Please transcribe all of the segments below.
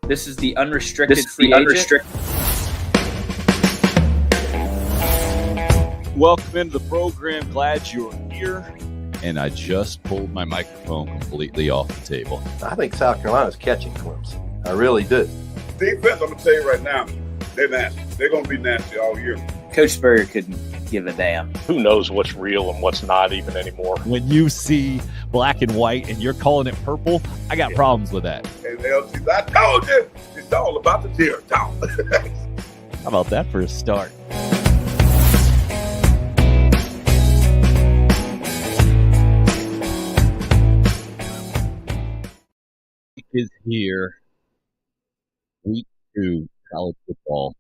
This is the unrestricted free agent. Welcome into the program. Glad you're here. And I just pulled my microphone completely off the table. I think South Carolina's catching Clemson. I really do. Defense, I'm going to tell you right now, they're nasty. They're going to be nasty all year. Coach Spurrier couldn't give a damn. Who knows what's real and what's not even anymore? When you see black and white and you're calling it purple, I got problems with that. And LC, I told you, it's all about the tear. How about that for a start? Is here. Week 2 college football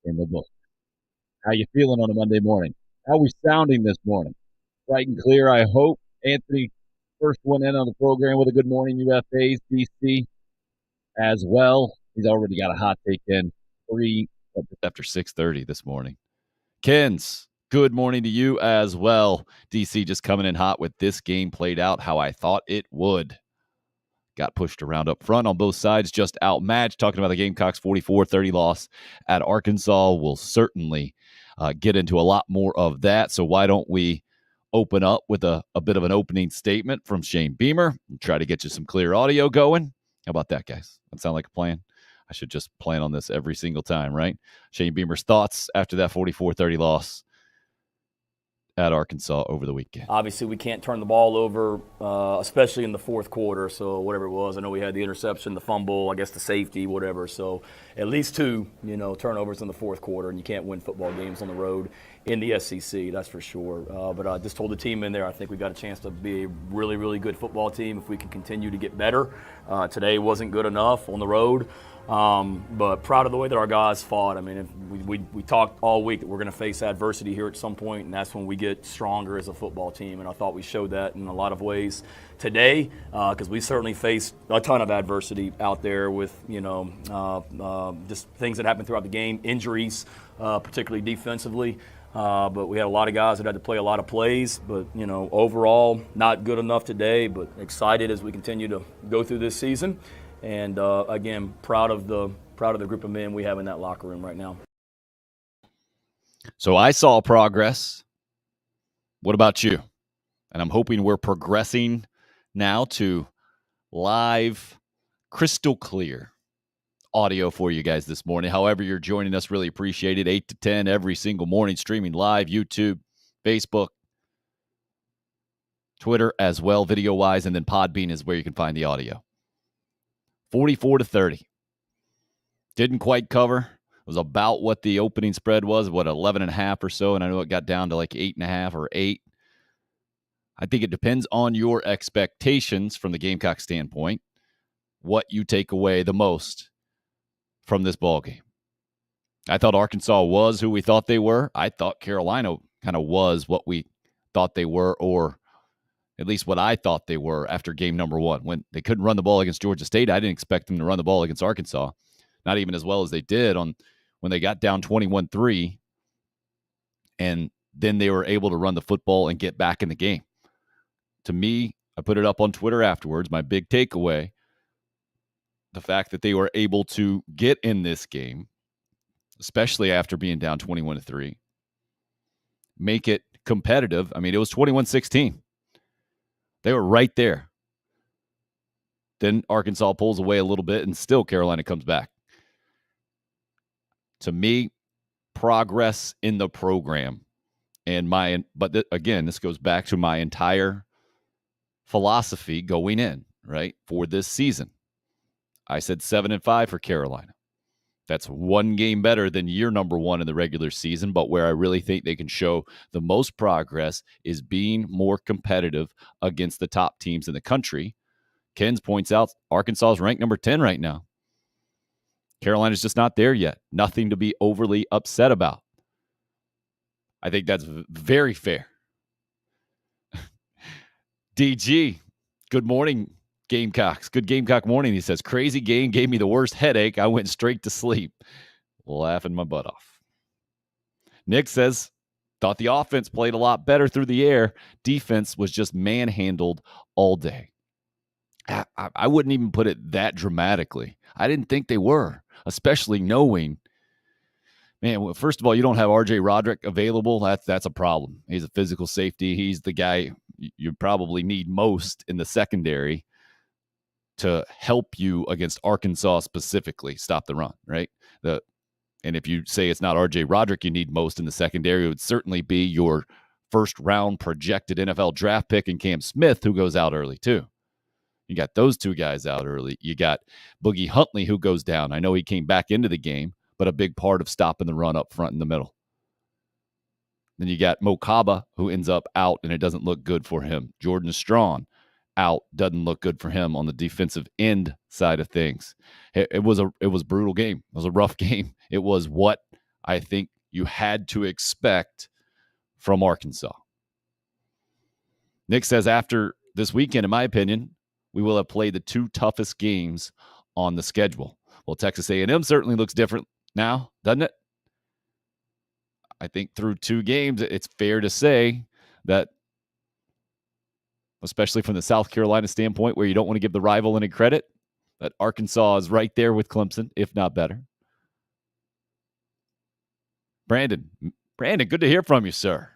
in the book. How you feeling on a Monday morning? How we sounding this morning? Bright and clear, I hope. Anthony, first one in on the program with a good morning. UFAs, DC as well. He's already got a hot take in 3 after 6:30 this morning. Kens, good morning to you as well. DC just coming in hot with this game played out how I thought it would. Got pushed around up front on both sides, just outmatched. Talking about the Gamecocks' 44-30 loss at Arkansas. We'll certainly get into a lot more of that. So why don't we open up with a bit of an opening statement from Shane Beamer and try to get you some clear audio going. How about that, guys? That sound like a plan? I should just plan on this every single time, right? Shane Beamer's thoughts after that 44-30 loss at Arkansas over the weekend. Obviously, we can't turn the ball over, especially in the fourth quarter. So whatever it was, I know we had the interception, the fumble, I guess the safety, whatever. So at least 2, turnovers in the fourth quarter, and you can't win football games on the road in the SEC, that's for sure. But I just told the team in there, I think we got a chance to be a really, really good football team if we can continue to get better. Today wasn't good enough on the road. But proud of the way that our guys fought. I mean, we talked all week that we're going to face adversity here at some point, and that's when we get stronger as a football team. And I thought we showed that in a lot of ways today, because we certainly faced a ton of adversity out there with, just things that happened throughout the game, injuries, particularly defensively. But we had a lot of guys that had to play a lot of plays. But, overall, not good enough today, but excited as we continue to go through this season. And again, proud of the group of men we have in that locker room right now. So I saw progress. What about you? And I'm hoping we're progressing now to live, crystal clear audio for you guys this morning. However you're joining us, really appreciate it. 8 to 10 every single morning, streaming live, YouTube, Facebook, Twitter as well, video-wise, and then Podbean is where you can find the audio. 44-30. Didn't quite cover. It was about what the opening spread was, 11.5 or so, and I know it got down to like 8.5 or 8. I think it depends on your expectations from the Gamecock standpoint, what you take away the most from this ballgame. I thought Arkansas was who we thought they were. I thought Carolina kind of was what we thought they were, or at least what I thought they were after game number 1. When they couldn't run the ball against Georgia State, I didn't expect them to run the ball against Arkansas, not even as well as they did when they got down 21-3, and then they were able to run the football and get back in the game. To me, I put it up on Twitter afterwards, my big takeaway, the fact that they were able to get in this game, especially after being down 21-3, make it competitive. I mean, it was 21-16. They were right there. Then Arkansas pulls away a little bit, and still Carolina comes back. To me, progress in the program. But again, this goes back to my entire philosophy going in, right, for this season. I said 7-5 for Carolina. That's one game better than year number 1 in the regular season, but where I really think they can show the most progress is being more competitive against the top teams in the country. Kens points out Arkansas is ranked number 10 right now. Carolina's just not there yet. Nothing to be overly upset about. I think that's very fair. DG, good morning, Gamecocks. Good Gamecock morning, he says. Crazy game gave me the worst headache. I went straight to sleep. Laughing my butt off. Nick says, thought the offense played a lot better through the air. Defense was just manhandled all day. I wouldn't even put it that dramatically. I didn't think they were, especially knowing, man, well, first of all, you don't have R.J. Roderick available. That's a problem. He's a physical safety. He's the guy you probably need most in the secondary to help you against Arkansas specifically, stop the run, right? And if you say it's not R.J. Roderick you need most in the secondary, it would certainly be your first-round projected NFL draft pick in Cam Smith, who goes out early too. You got those two guys out early. You got Boogie Huntley, who goes down. I know he came back into the game, but a big part of stopping the run up front in the middle. Then you got Mo Kaba, who ends up out, and it doesn't look good for him. Jordan Strawn out, doesn't look good for him on the defensive end side of things. It was a brutal game. It was a rough game. It was what I think you had to expect from Arkansas. Nick says after this weekend, in my opinion, we will have played the two toughest games on the schedule. Well, Texas A&M certainly looks different now, doesn't it? I think through two games, it's fair to say that, especially from the South Carolina standpoint, where you don't want to give the rival any credit, that Arkansas is right there with Clemson, if not better. Brandon, good to hear from you, sir.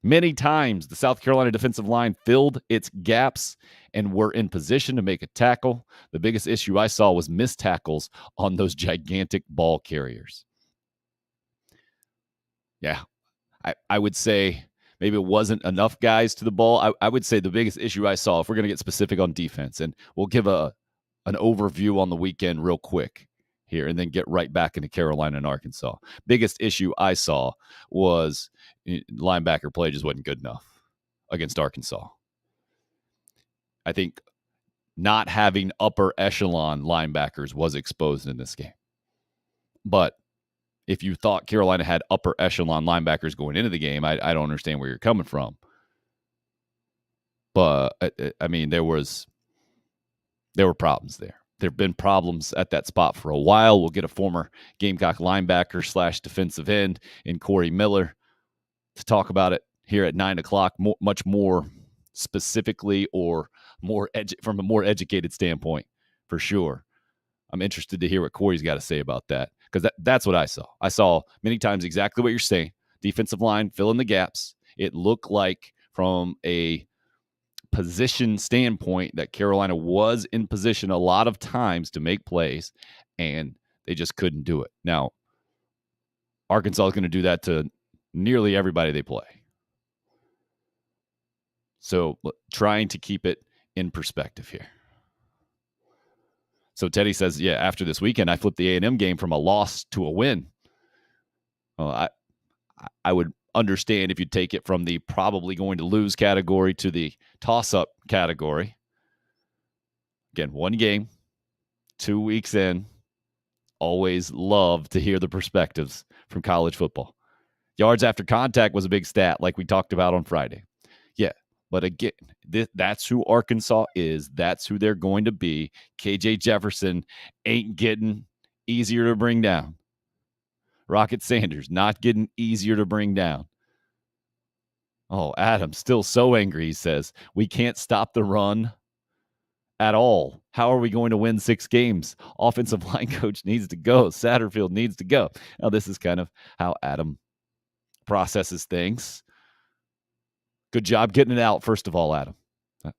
Many times the South Carolina defensive line filled its gaps and were in position to make a tackle. The biggest issue I saw was missed tackles on those gigantic ball carriers. Yeah, I would say maybe it wasn't enough guys to the ball. I would say the biggest issue I saw, if we're going to get specific on defense, and we'll give an overview on the weekend real quick here and then get right back into Carolina and Arkansas. Biggest issue I saw was linebacker play just wasn't good enough against Arkansas. I think not having upper echelon linebackers was exposed in this game. But if you thought Carolina had upper echelon linebackers going into the game, I don't understand where you're coming from. But, I mean, there were problems there. There have been problems at that spot for a while. We'll get a former Gamecock linebacker / defensive end in Corey Miller to talk about it here at 9 o'clock, much more specifically or from a more educated standpoint, for sure. I'm interested to hear what Corey's got to say about that, because that's what I saw. I saw many times exactly what you're saying. Defensive line, fill in the gaps. It looked like from a position standpoint that Carolina was in position a lot of times to make plays, and they just couldn't do it. Now, Arkansas is going to do that to nearly everybody they play. So trying to keep it in perspective here. So Teddy says, yeah, after this weekend, I flipped the A&M game from a loss to a win. Well, I would understand if you take it from the probably going to lose category to the toss-up category. Again, one game, 2 weeks in. Always love to hear the perspectives from college football. Yards after contact was a big stat, like we talked about on Friday. Yeah, but again, that's who Arkansas is. That's who they're going to be. KJ Jefferson ain't getting easier to bring down. Rocket Sanders not getting easier to bring down. Oh, Adam, still so angry, he says. We can't stop the run at all. How are we going to win 6 games? Offensive line coach needs to go. Satterfield needs to go. Now, this is kind of how Adam processes things. Good job getting it out, first of all, Adam.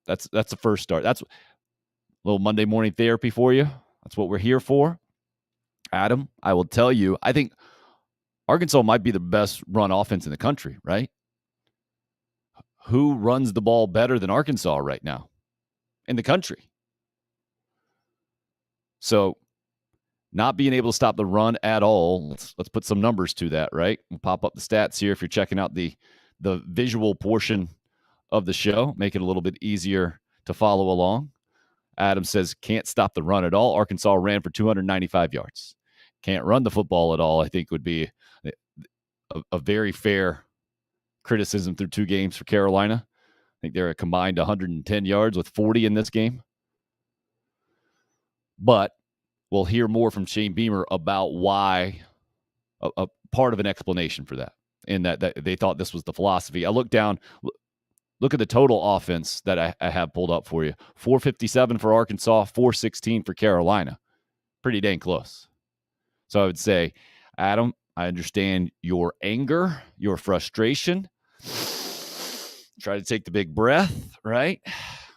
That's the first start. That's a little Monday morning therapy for you. That's what we're here for. Adam, I will tell you, I think Arkansas might be the best run offense in the country, right? Who runs the ball better than Arkansas right now in the country? So not being able to stop the run at all, let's put some numbers to that, right? We'll pop up the stats here if you're checking out the visual portion of the show, make it a little bit easier to follow along. Adam says, can't stop the run at all. Arkansas ran for 295 yards. Can't run the football at all, I think would be a very fair criticism through 2 games for Carolina. I think they're a combined 110 yards with 40 in this game. But we'll hear more from Shane Beamer about why, a part of an explanation for that, and that they thought this was the philosophy. I looked down. Look at the total offense that I have pulled up for you. 457 for Arkansas, 416 for Carolina. Pretty dang close. So I would say, Adam, I understand your anger, your frustration. Try to take the big breath, right?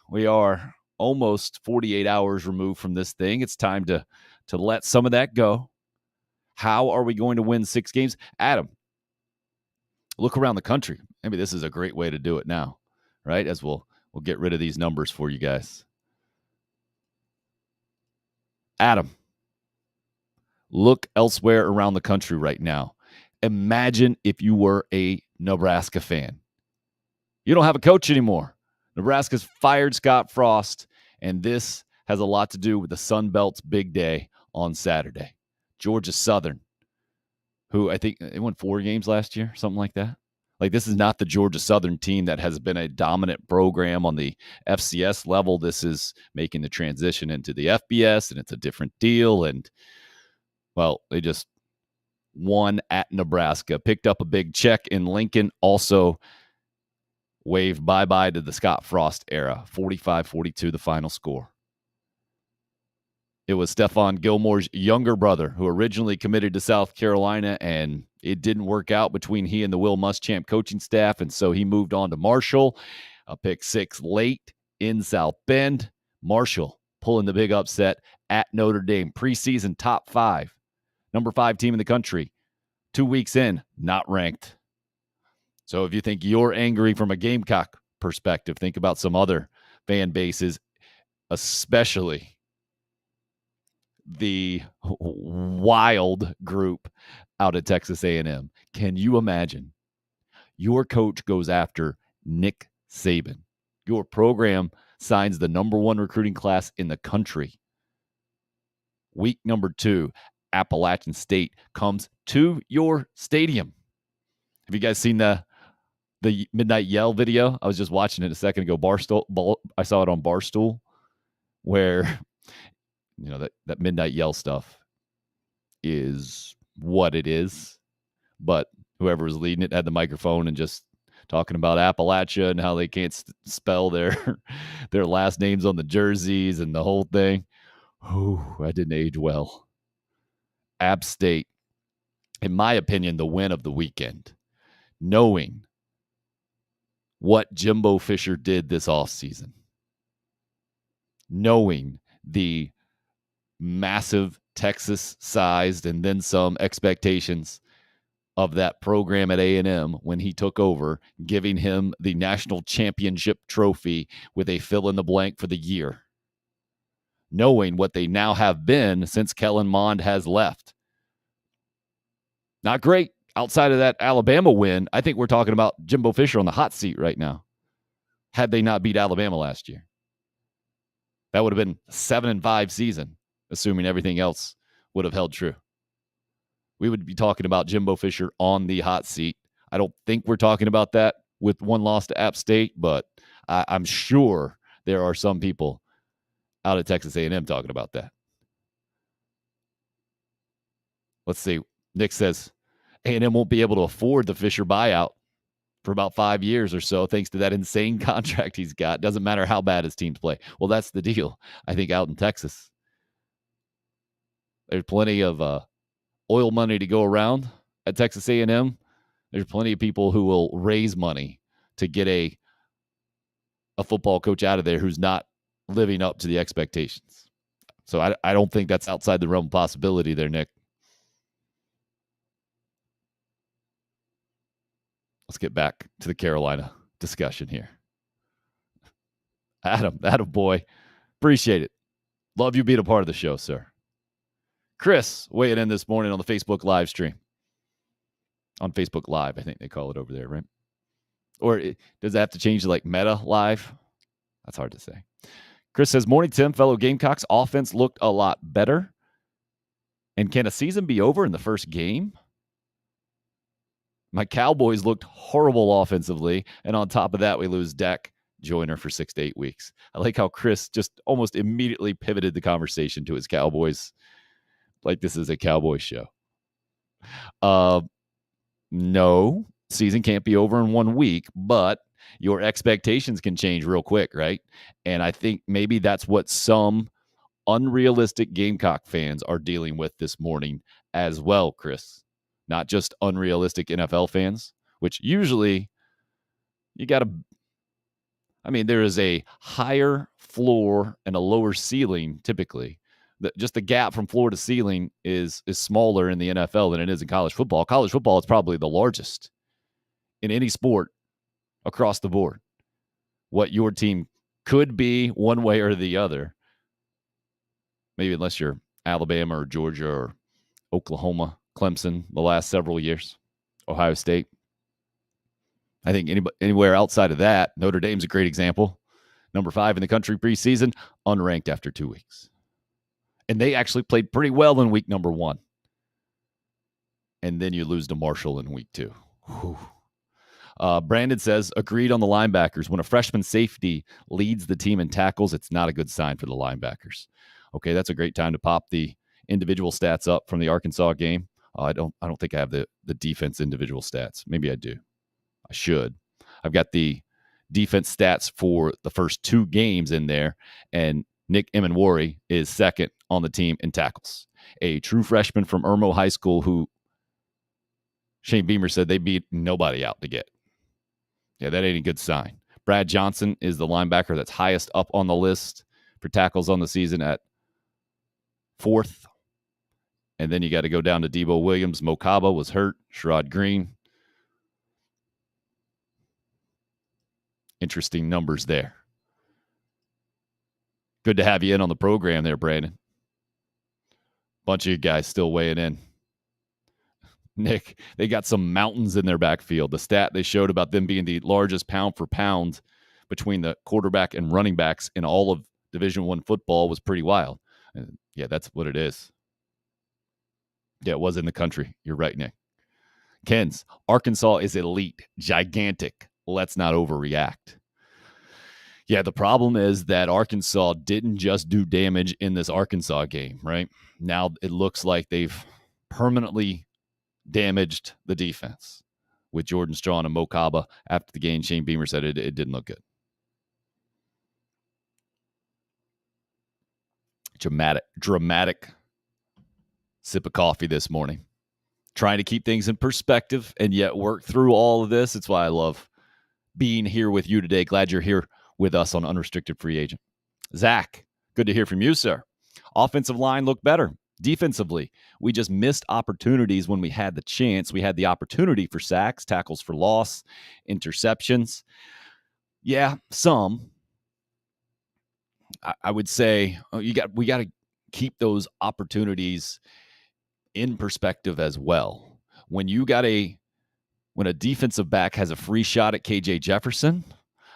We are almost 48 hours removed from this thing. It's time to let some of that go. How are we going to win 6 games? Adam, look around the country. Maybe this is a great way to do it now, right? As we'll get rid of these numbers for you guys. Adam, look elsewhere around the country right now. Imagine if you were a Nebraska fan. You don't have a coach anymore. Nebraska's fired Scott Frost, and this has a lot to do with the Sun Belt's big day on Saturday. Georgia Southern, who I think they won 4 games last year, something like that. Like, this is not the Georgia Southern team that has been a dominant program on the FCS level. This is making the transition into the FBS, and it's a different deal. And, well, they just won at Nebraska, picked up a big check in Lincoln, also waved bye-bye to the Scott Frost era. 45-42, the final score. It was Stephon Gilmore's younger brother who originally committed to South Carolina, and it didn't work out between he and the Will Muschamp coaching staff, and so he moved on to Marshall. A pick 6 late in South Bend. Marshall pulling the big upset at Notre Dame. Preseason top 5. Number 5 team in the country. 2 weeks in, not ranked. So if you think you're angry from a Gamecock perspective, think about some other fan bases, especially the wild group out at Texas A&M. Can you imagine? Your coach goes after Nick Saban. Your program signs the number 1 recruiting class in the country. Week number 2, Appalachian State comes to your stadium. Have you guys seen the Midnight Yell video? I was just watching it a second ago. I saw it on Barstool, where that Midnight Yell stuff is what it is. But whoever was leading it had the microphone and just talking about Appalachia and how they can't spell their last names on the jerseys and the whole thing. Ooh, that didn't age well. App State, in my opinion, the win of the weekend. Knowing what Jimbo Fisher did this offseason. Knowing the massive Texas-sized and then some expectations of that program at A&M when he took over, giving him the national championship trophy with a fill-in-the-blank for the year. Knowing what they now have been since Kellen Mond has left. Not great. Outside of that Alabama win, I think we're talking about Jimbo Fisher on the hot seat right now. Had they not beat Alabama last year. That would have been a 7-5 season, assuming everything else would have held true. We would be talking about Jimbo Fisher on the hot seat. I don't think we're talking about that with one loss to App State, but I'm sure there are some people out at Texas A&M talking about that. Let's see. Nick says A&M won't be able to afford the Fisher buyout for about 5 years or so, thanks to that insane contract he's got. Doesn't matter how bad his teams play. Well, that's the deal, I think, out in Texas. There's plenty of oil money to go around at Texas A&M. There's plenty of people who will raise money to get a football coach out of there who's not living up to the expectations. So I don't think that's outside the realm of possibility there, Nick. Let's get back to the Carolina discussion here. Adam boy, appreciate it. Love you being a part of the show, sir. Chris weighing in this morning on the Facebook live stream. On Facebook Live, I think they call it over there, right? Or does it have to change to like Meta Live? That's hard to say. Chris says, morning, Tim, fellow Gamecocks. Offense looked a lot better. And can a season be over in the first game? My Cowboys looked horrible offensively. And on top of that, we lose Dak Joyner for 6 to 8 weeks. I like how Chris just almost immediately pivoted the conversation to his Cowboys. Like this is a Cowboys show. No, season can't be over in 1 week, but your expectations can change real quick, right? And I think maybe that's what some unrealistic Gamecock fans are dealing with this morning as well, Chris. Not just unrealistic NFL fans, which usually you got to, there is a higher floor and a lower ceiling typically. Just the gap from floor to ceiling is smaller in the NFL than it is in college football. College football is probably the largest in any sport across the board. What your team could be one way or the other. Maybe unless you're Alabama or Georgia or Oklahoma, Clemson the last several years, Ohio State. I think anywhere outside of that, Notre Dame's a great example. Number 5 in the country preseason, unranked after 2 weeks. And they actually played pretty well in week number 1. And then you lose to Marshall in week 2. Whew. Brandon says, agreed on the linebackers. When a freshman safety leads the team in tackles, it's not a good sign for the linebackers. Okay, that's a great time to pop the individual stats up from the Arkansas game. I don't think I have the defense individual stats. Maybe I do. I should. I've got the defense stats for the first 2 games in there, and Nick Emenwari is second on the team in tackles. A true freshman from Irmo High School who Shane Beamer said they beat nobody out to get. Yeah, that ain't a good sign. Brad Johnson is the linebacker that's highest up on the list for tackles on the season at 4th. And then you got to go down to Debo Williams. Mokaba was hurt. Sherrod Green. Interesting numbers there. Good to have you in on the program there, Brandon. Bunch of you guys still weighing in. Nick, they got some mountains in their backfield. The stat they showed about them being the largest pound for pound between the quarterback and running backs in all of Division I football was pretty wild. And yeah, that's what it is. Yeah, it was in the country. You're right, Nick. Ken's, Arkansas is elite, gigantic. Let's not overreact. Yeah, the problem is that Arkansas didn't just do damage in this Arkansas game, right? Now it looks like they've permanently damaged the defense with Jordan Strachan and Mokaba. After the game, Shane Beamer said it didn't look good. Dramatic sip of coffee this morning. Trying to keep things in perspective and yet work through all of this. It's why I love being here with you today. Glad you're here with us on Unrestricted Free Agent. Zach, good to hear from you, sir. Offensive line looked better. Defensively, we just missed opportunities when we had the chance. We had the opportunity for sacks, tackles for loss, interceptions. Yeah, some. I would say we got to keep those opportunities in perspective as well. When a defensive back has a free shot at KJ Jefferson,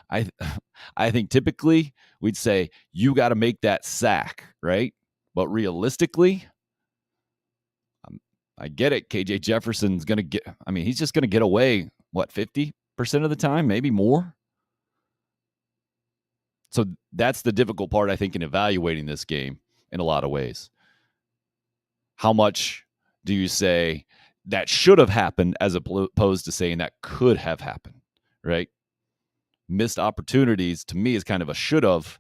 I think typically we'd say you got to make that sack, right? But realistically, I get it. KJ Jefferson's going to get, he's just going to get away, 50% of the time, maybe more. So that's the difficult part, I think, in evaluating this game in a lot of ways. How much do you say that should have happened as opposed to saying that could have happened, right? Missed opportunities to me is kind of a should have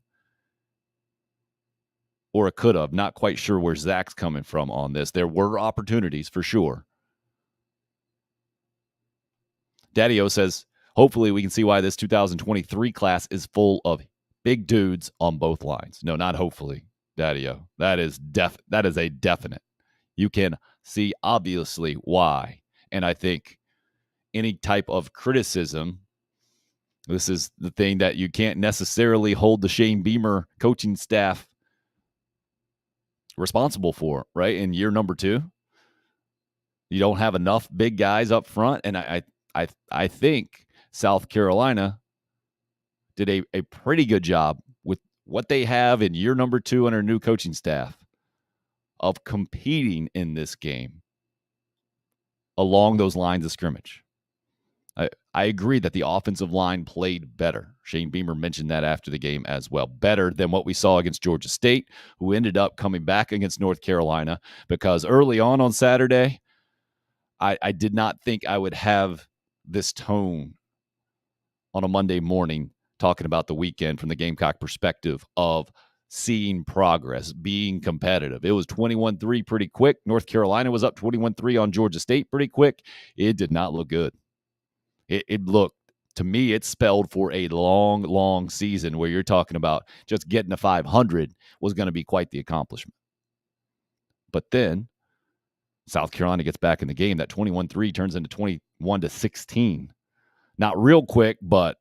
or a could have. Not quite sure where Zach's coming from on this. There were opportunities for sure. Daddy-O says, hopefully we can see why this 2023 class is full of big dudes on both lines. No, not hopefully, Daddy-O. That is a definite. You can see obviously why. And I think any type of criticism, this is the thing that you can't necessarily hold the Shane Beamer coaching staff responsible for, right? In year number 2, you don't have enough big guys up front. And I think South Carolina did a pretty good job with what they have in year number 2 under new coaching staff of competing in this game along those lines of scrimmage. I agree that the offensive line played better. Shane Beamer mentioned that after the game as well. Better than what we saw against Georgia State, who ended up coming back against North Carolina, because early on Saturday, I did not think I would have this tone on a Monday morning talking about the weekend from the Gamecock perspective of seeing progress, being competitive. It was 21-3 pretty quick. North Carolina was up 21-3 on Georgia State pretty quick. It did not look good. It looked, to me, it spelled for a long, long season where you're talking about just getting to 500 was going to be quite the accomplishment. But then South Carolina gets back in the game. That 21-3 turns into 21-16. Not real quick, but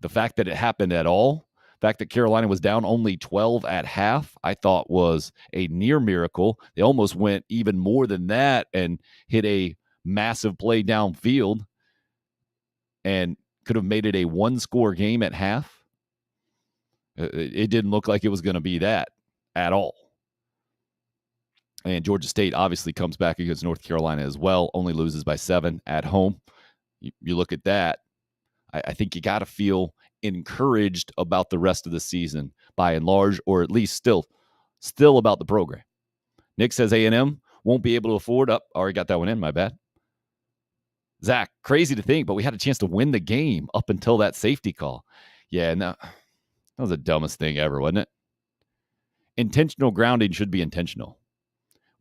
the fact that it happened at all, the fact that Carolina was down only 12 at half, I thought was a near miracle. They almost went even more than that and hit a massive play downfield and could have made it a one-score game at half. It didn't look like it was going to be that at all. And Georgia State obviously comes back against North Carolina as well, only loses by 7 at home. You look at that, I think you got to feel encouraged about the rest of the season by and large, or at least still about the program. Nick says A&M won't be able to afford up. Already got that one in, my bad. Zach, crazy to think, but we had a chance to win the game up until that safety call. Yeah, no, that was the dumbest thing ever, wasn't it? Intentional grounding should be intentional.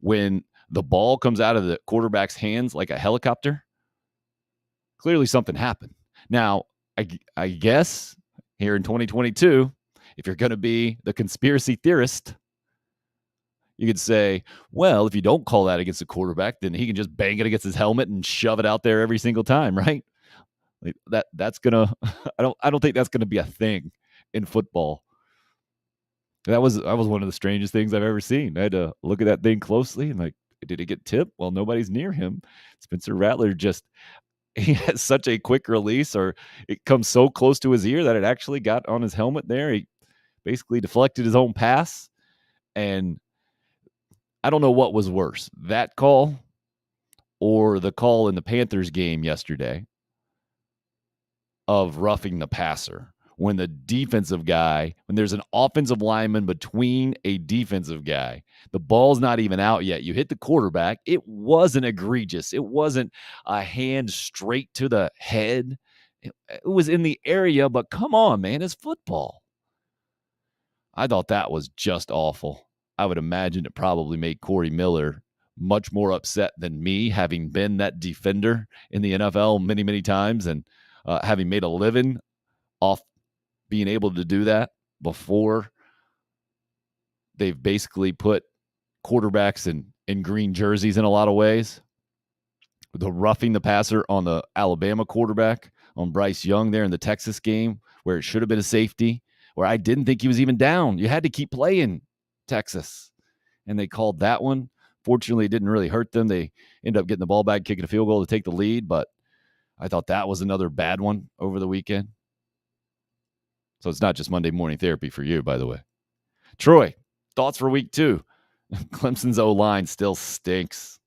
When the ball comes out of the quarterback's hands like a helicopter, clearly something happened. Now, I guess here in 2022, if you're going to be the conspiracy theorist, you could say, well, if you don't call that against a quarterback, then he can just bang it against his helmet and shove it out there every single time, right? Like that's gonna I don't think that's gonna be a thing in football. That was one of the strangest things I've ever seen. I had to look at that thing closely and like, did it get tipped? Well, nobody's near him. Spencer Rattler he has such a quick release, or it comes so close to his ear that it actually got on his helmet there. He basically deflected his own pass. And I don't know what was worse, that call or the call in the Panthers game yesterday of roughing the passer. When the defensive guy, when there's an offensive lineman between a defensive guy, the ball's not even out yet. You hit the quarterback. It wasn't egregious. It wasn't a hand straight to the head. It was in the area, but come on, man, it's football. I thought that was just awful. I would imagine it probably made Corey Miller much more upset than me, having been that defender in the NFL many, many times and having made a living off being able to do that before they've basically put quarterbacks in green jerseys in a lot of ways. The roughing the passer on the Alabama quarterback, on Bryce Young there in the Texas game, where it should have been a safety, where I didn't think he was even down. You had to keep playing Texas. And they called that one. Fortunately, it didn't really hurt them. They ended up getting the ball back, kicking a field goal to take the lead, but I thought that was another bad one over the weekend. So it's not just Monday morning therapy for you, by the way. Troy, thoughts for week 2? Clemson's O-line still stinks.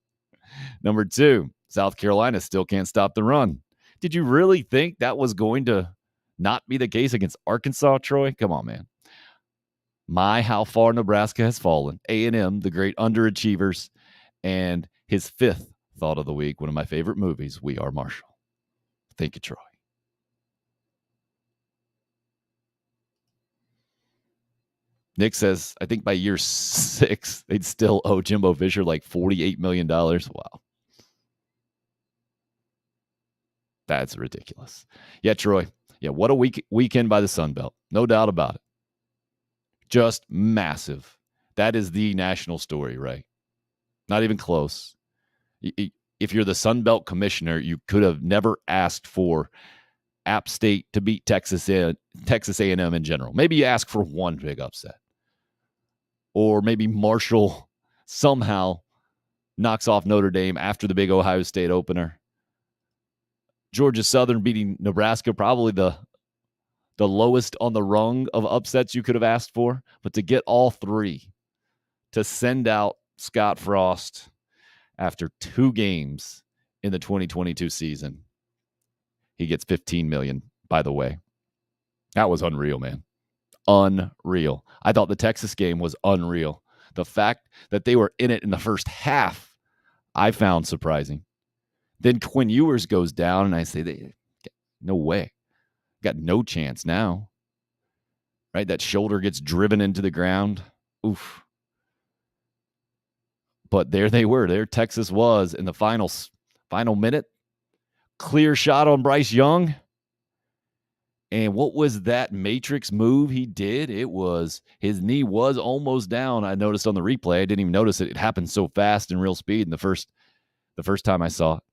Number 2, South Carolina still can't stop the run. Did you really think that was going to not be the case against Arkansas, Troy? Come on, man. How far Nebraska has fallen. A&M, the great underachievers, and his 5th thought of the week, one of my favorite movies, We Are Marshall. Thank you, Troy. Nick says, I think by year 6, they'd still owe Jimbo Fisher like $48 million. Wow. That's ridiculous. Yeah, Troy. Yeah, what a weekend by the Sun Belt. No doubt about it. Just massive. That is the national story, right? Not even close. If you're the Sun Belt commissioner, you could have never asked for App State to beat Texas A&M in general. Maybe you ask for one big upset. Or maybe Marshall somehow knocks off Notre Dame after the big Ohio State opener. Georgia Southern beating Nebraska, probably the lowest on the rung of upsets you could have asked for. But to get all 3, to send out Scott Frost after 2 games in the 2022 season, he gets $15 million, by the way. That was unreal, man. Unreal. I thought the Texas game was unreal. The fact that they were in it in the first half, I found surprising. Then Quinn Ewers goes down, and I say, no way. got no chance now. Right? That shoulder gets driven into the ground. Oof. But there they were. There Texas was in the final minute. Clear shot on Bryce Young. And what was that matrix move he did? It was, his knee was almost down. I noticed on the replay. I didn't even notice it. It happened so fast in real speed in the first time I saw it.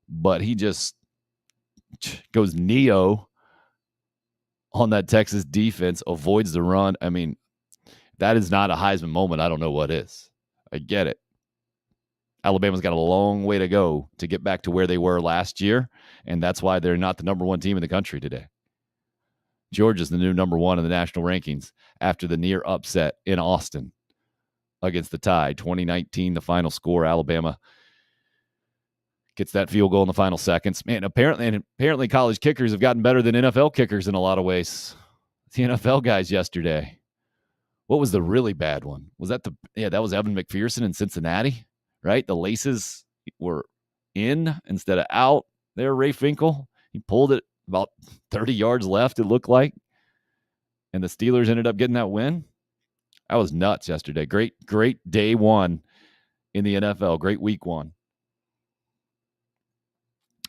But he just goes Neo on that Texas defense, avoids the run. I mean, that is not a Heisman moment. I don't know what is. I get it. Alabama's got a long way to go to get back to where they were last year, and that's why they're not the number one team in the country today. Georgia's the new number one in the national rankings after the near upset in Austin against the Tide. 2019, the final score, Alabama gets that field goal in the final seconds. Man, apparently college kickers have gotten better than NFL kickers in a lot of ways. The NFL guys yesterday. What was the really bad one? Was that that was Evan McPherson in Cincinnati, right? The laces were in instead of out there, Ray Finkel. He pulled it about 30 yards left, it looked like. And the Steelers ended up getting that win. That was nuts yesterday. Great day one in the NFL. Great week one.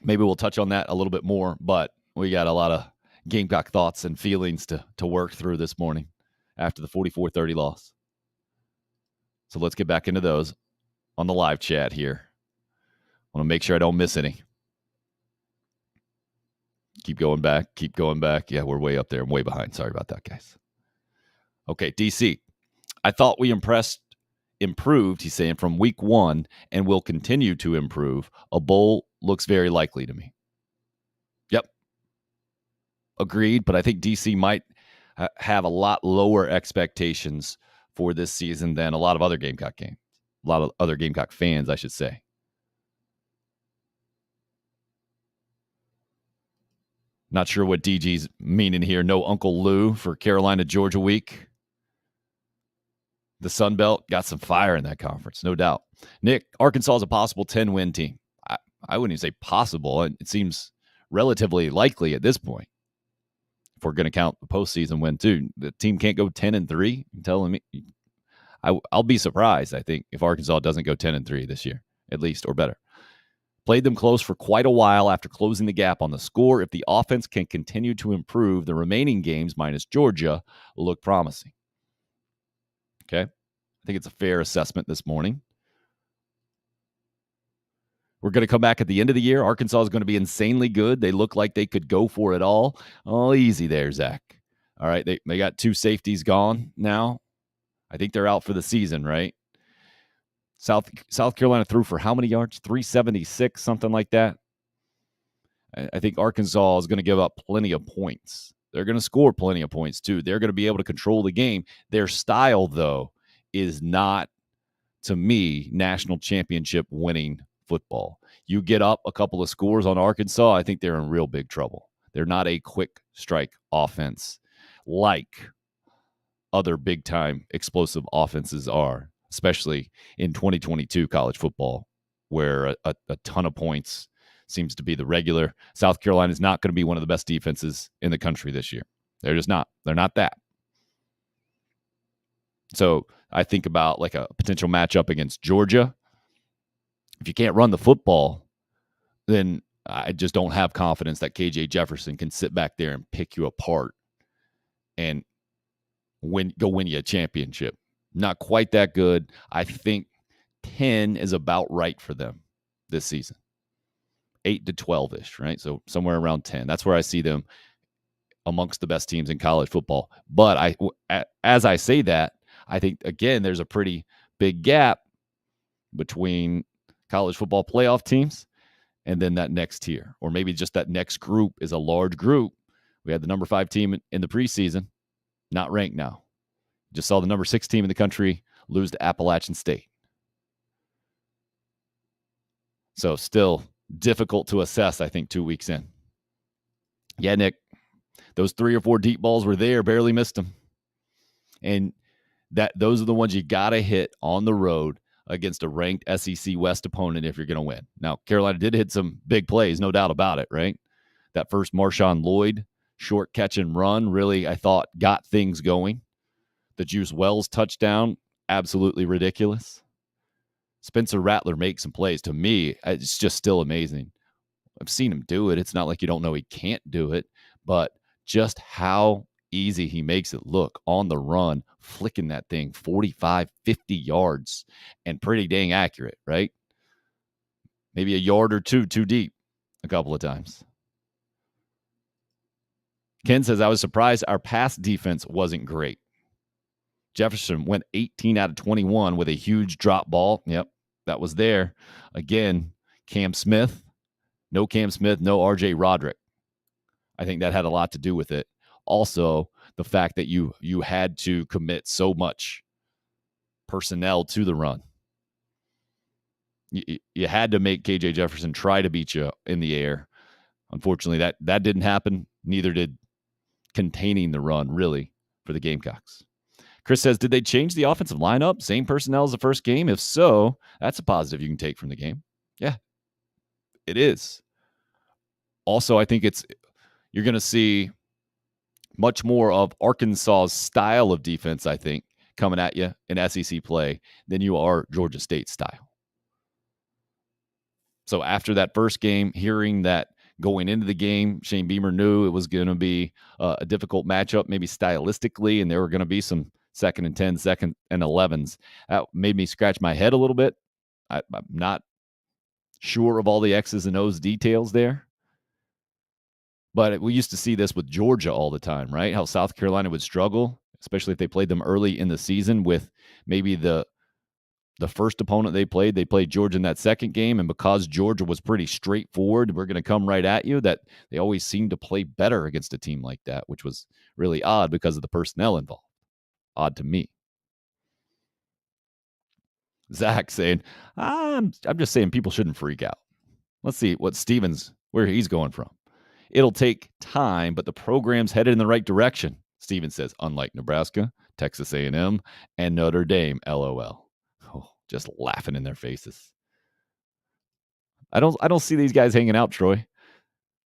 Maybe we'll touch on that a little bit more, but we got a lot of Gamecock thoughts and feelings to work through this morning after the 44-30 loss. So let's get back into those on the live chat here. I want to make sure I don't miss any. Keep going back. Yeah, we're way up there. I'm way behind. Sorry about that, guys. Okay, DC. I thought we improved, he's saying, from week one and will continue to improve. A bowl looks very likely to me. Yep. Agreed, but I think DC might have a lot lower expectations for this season than a lot of other Gamecock games. A lot of other Gamecock fans, I should say. Not sure what DG's meaning here. No Uncle Lou for Carolina-Georgia week. The Sun Belt got some fire in that conference, no doubt. Nick, Arkansas is a possible 10-win team. I wouldn't even say possible. It seems relatively likely at this point. If we're going to count the postseason win too, the team can't go 10-3. You're telling me, I'll be surprised. I think if Arkansas doesn't go 10-3 this year, at least, or better. Played them close for quite a while after closing the gap on the score. If the offense can continue to improve, the remaining games minus Georgia will look promising. Okay, I think it's a fair assessment this morning. We're going to come back at the end of the year. Arkansas is going to be insanely good. They look like they could go for it all. Oh, easy there, Zach. All right, they got two safeties gone now. I think they're out for the season, right? South Carolina threw for how many yards? 376, something like that. I think Arkansas is going to give up plenty of points. They're going to score plenty of points, too. They're going to be able to control the game. Their style, though, is not, to me, national championship winning football. You get up a couple of scores on Arkansas, I think they're in real big trouble. They're not a quick strike offense like other big-time explosive offenses are, especially in 2022 college football, where a ton of points seems to be the regular. South Carolina is not going to be one of the best defenses in the country this year. They're just not. They're not that. So I think about like a potential matchup against Georgia. If you can't run the football, then I just don't have confidence that KJ Jefferson can sit back there and pick you apart and go win you a championship. Not quite that good. I think 10 is about right for them this season. 8 to 12-ish, right? So somewhere around 10. That's where I see them amongst the best teams in college football. But as I say that, I think, again, there's a pretty big gap between college football playoff teams and then that next tier. Or maybe just that next group is a large group. We had the number 5 team in the preseason, not ranked now. Just saw the number 6 team in the country lose to Appalachian State. So still difficult to assess, I think, 2 weeks in. Yeah, Nick, those 3 or 4 deep balls were there, barely missed them. And those are the ones you got to hit on the road against a ranked SEC West opponent if you're going to win. Now, Carolina did hit some big plays, no doubt about it, right? That first Marshawn Lloyd short catch and run really, I thought, got things going. The Juice Wells touchdown, absolutely ridiculous. Spencer Rattler makes some plays. To me, it's just still amazing. I've seen him do it. It's not like you don't know he can't do it, but just how easy he makes it look on the run, flicking that thing 45, 50 yards and pretty dang accurate, right? Maybe a yard or two too deep a couple of times. Ken says, I was surprised our pass defense wasn't great. Jefferson went 18 out of 21 with a huge drop ball. Yep, that was there. Again, Cam Smith, no RJ Roderick. I think that had a lot to do with it. Also, the fact that you had to commit so much personnel to the run. You had to make KJ Jefferson try to beat you in the air. Unfortunately, that didn't happen. Neither did containing the run, really, for the Gamecocks. Chris says, did they change the offensive lineup? Same personnel as the first game? If so, that's a positive you can take from the game. Yeah, it is. Also, I think you're going to see much more of Arkansas's style of defense, I think, coming at you in SEC play than you are Georgia State style. So after that first game, hearing that going into the game, Shane Beamer knew it was going to be a difficult matchup, maybe stylistically, and there were going to be some 2nd and 10, 2nd and 11s. That made me scratch my head a little bit. I'm not sure of all the X's and O's details there. But we used to see this with Georgia all the time, right? How South Carolina would struggle, especially if they played them early in the season with maybe the first opponent they played Georgia in that second game. And because Georgia was pretty straightforward, we're going to come right at you, that they always seemed to play better against a team like that, which was really odd because of the personnel involved. Odd to me. Zach saying, I'm just saying people shouldn't freak out. Let's see what where he's going from. It'll take time, but the program's headed in the right direction. Stevens says, unlike Nebraska, Texas A&M, and Notre Dame, LOL. Oh, just laughing in their faces. I don't see these guys hanging out, Troy.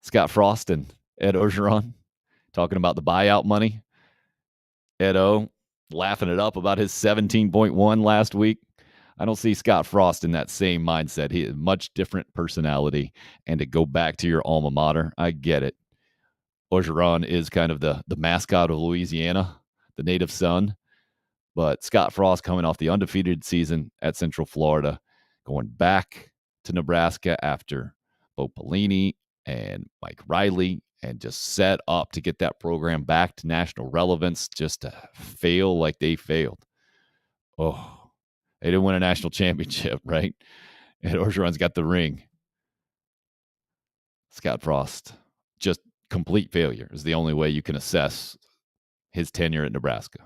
Scott Frost and Ed Orgeron talking about the buyout money. Ed O laughing it up about his 17.1 last week. I don't see Scott Frost in that same mindset. He has a much different personality. And to go back to your alma mater, I get it. Orgeron is kind of the mascot of Louisiana, the native son. But Scott Frost coming off the undefeated season at Central Florida, going back to Nebraska after Bo Pelini and Mike Riley, and just set up to get that program back to national relevance, just to fail like they failed. Oh, they didn't win a national championship, right? And Orgeron's got the ring. Scott Frost, just complete failure is the only way you can assess his tenure at Nebraska.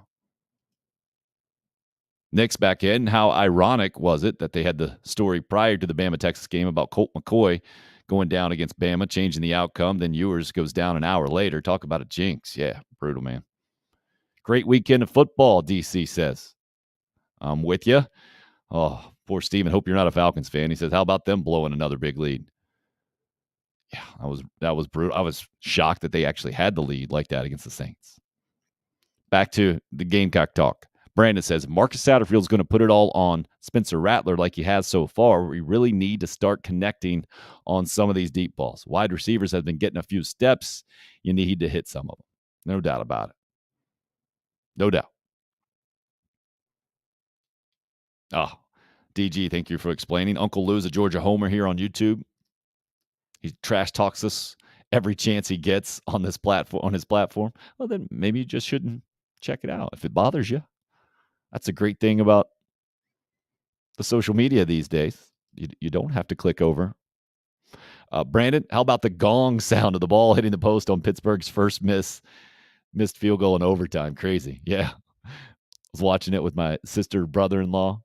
Nick's back in. How ironic was it that they had the story prior to the Bama-Texas game about Colt McCoy going down against Bama, changing the outcome. Then Ewers goes down an hour later. Talk about a jinx. Yeah, brutal, man. Great weekend of football, DC says. I'm with you. Oh, poor Steven. Hope you're not a Falcons fan. He says, how about them blowing another big lead? Yeah, that was brutal. I was shocked that they actually had the lead like that against the Saints. Back to the Gamecock talk. Brandon says, Marcus Satterfield's going to put it all on Spencer Rattler like he has so far. We really need to start connecting on some of these deep balls. Wide receivers have been getting a few steps. You need to hit some of them. No doubt about it. No doubt. Oh, DG, thank you for explaining. Uncle Lou's a Georgia homer here on YouTube. He trash talks us every chance he gets on this platform, on his platform. Well, then maybe you just shouldn't check it out if it bothers you. That's a great thing about the social media these days. You don't have to click over. Brandon, how about the gong sound of the ball hitting the post on Pittsburgh's first missed field goal in overtime? Crazy. Yeah. I was watching it with my sister, brother-in-law.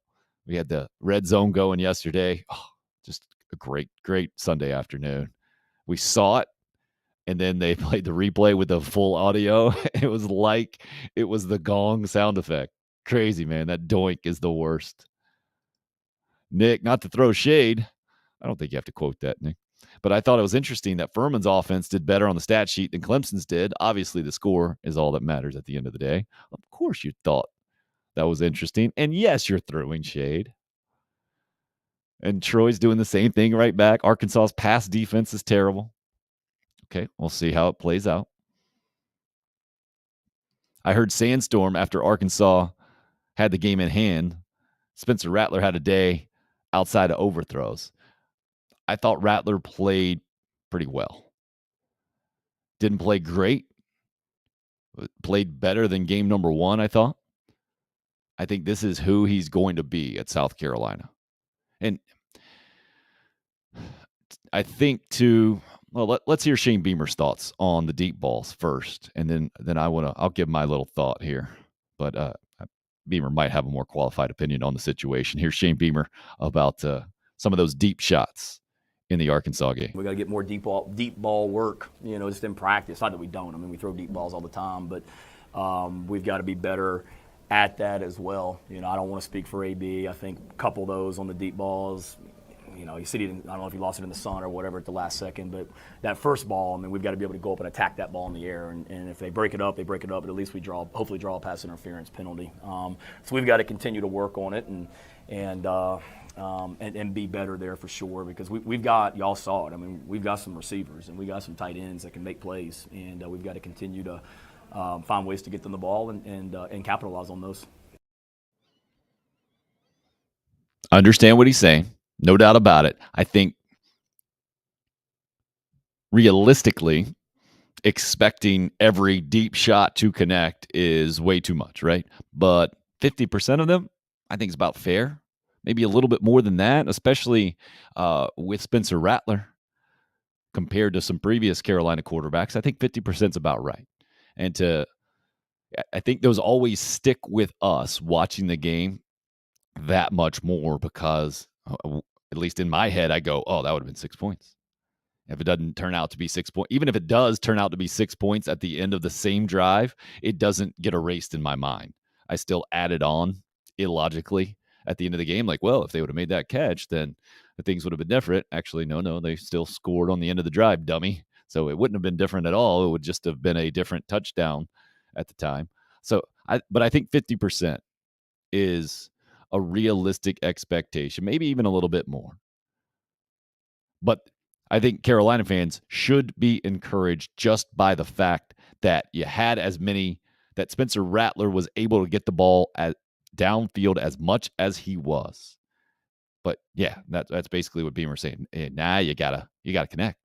We had the red zone going yesterday. Oh, just a great, great Sunday afternoon. We saw it, and then they played the replay with the full audio. It was like it was the gong sound effect. Crazy, man. That doink is the worst. Nick, not to throw shade. I don't think you have to quote that, Nick. But I thought it was interesting that Furman's offense did better on the stat sheet than Clemson's did. Obviously, the score is all that matters at the end of the day. Of course, you thought that was interesting. And yes, you're throwing shade. And Troy's doing the same thing right back. Arkansas's pass defense is terrible. Okay, we'll see how it plays out. I heard Sandstorm after Arkansas had the game in hand. Spencer Rattler had a day outside of overthrows. I thought Rattler played pretty well. Didn't play great. Played better than game number 1, I thought. I think this is who he's going to be at South Carolina. And I think let's hear Shane Beamer's thoughts on the deep balls first, and then I'll give my little thought here. But Beamer might have a more qualified opinion on the situation. Here's Shane Beamer about some of those deep shots in the Arkansas game. We got to get more deep ball work, just in practice. Not that we don't. I mean, we throw deep balls all the time, but we've got to be better at that as well. I don't want to speak for AB. I think a couple of those on the deep balls, you see it, I don't know if he lost it in the sun or whatever at the last second, but that first ball, I mean, we've got to be able to go up and attack that ball in the air. And if they break it up, they break it up, but at least we hopefully draw a pass interference penalty. So we've got to continue to work on it and be better there for sure, because we've got, y'all saw it, I mean, we've got some receivers and we got some tight ends that can make plays, and we've got to continue to find ways to get them the ball and capitalize on those. I understand what he's saying. No doubt about it. I think realistically, expecting every deep shot to connect is way too much, right? But 50% of them, I think is about fair. Maybe a little bit more than that, especially with Spencer Rattler compared to some previous Carolina quarterbacks. I think 50% is about right. And I think those always stick with us watching the game that much more, because at least in my head, I go, oh, that would have been 6 points. If it doesn't turn out to be 6 points, even if it does turn out to be 6 points at the end of the same drive, it doesn't get erased in my mind. I still add it on illogically at the end of the game. Like, well, if they would have made that catch, then the things would have been different. Actually, no, they still scored on the end of the drive, dummy. So it wouldn't have been different at all. It would just have been a different touchdown at the time. But I think 50% is a realistic expectation, maybe even a little bit more. But I think Carolina fans should be encouraged just by the fact that you had as many, that Spencer Rattler was able to get the ball downfield as much as he was. But yeah, that's basically what Beamer's saying. Now you gotta connect.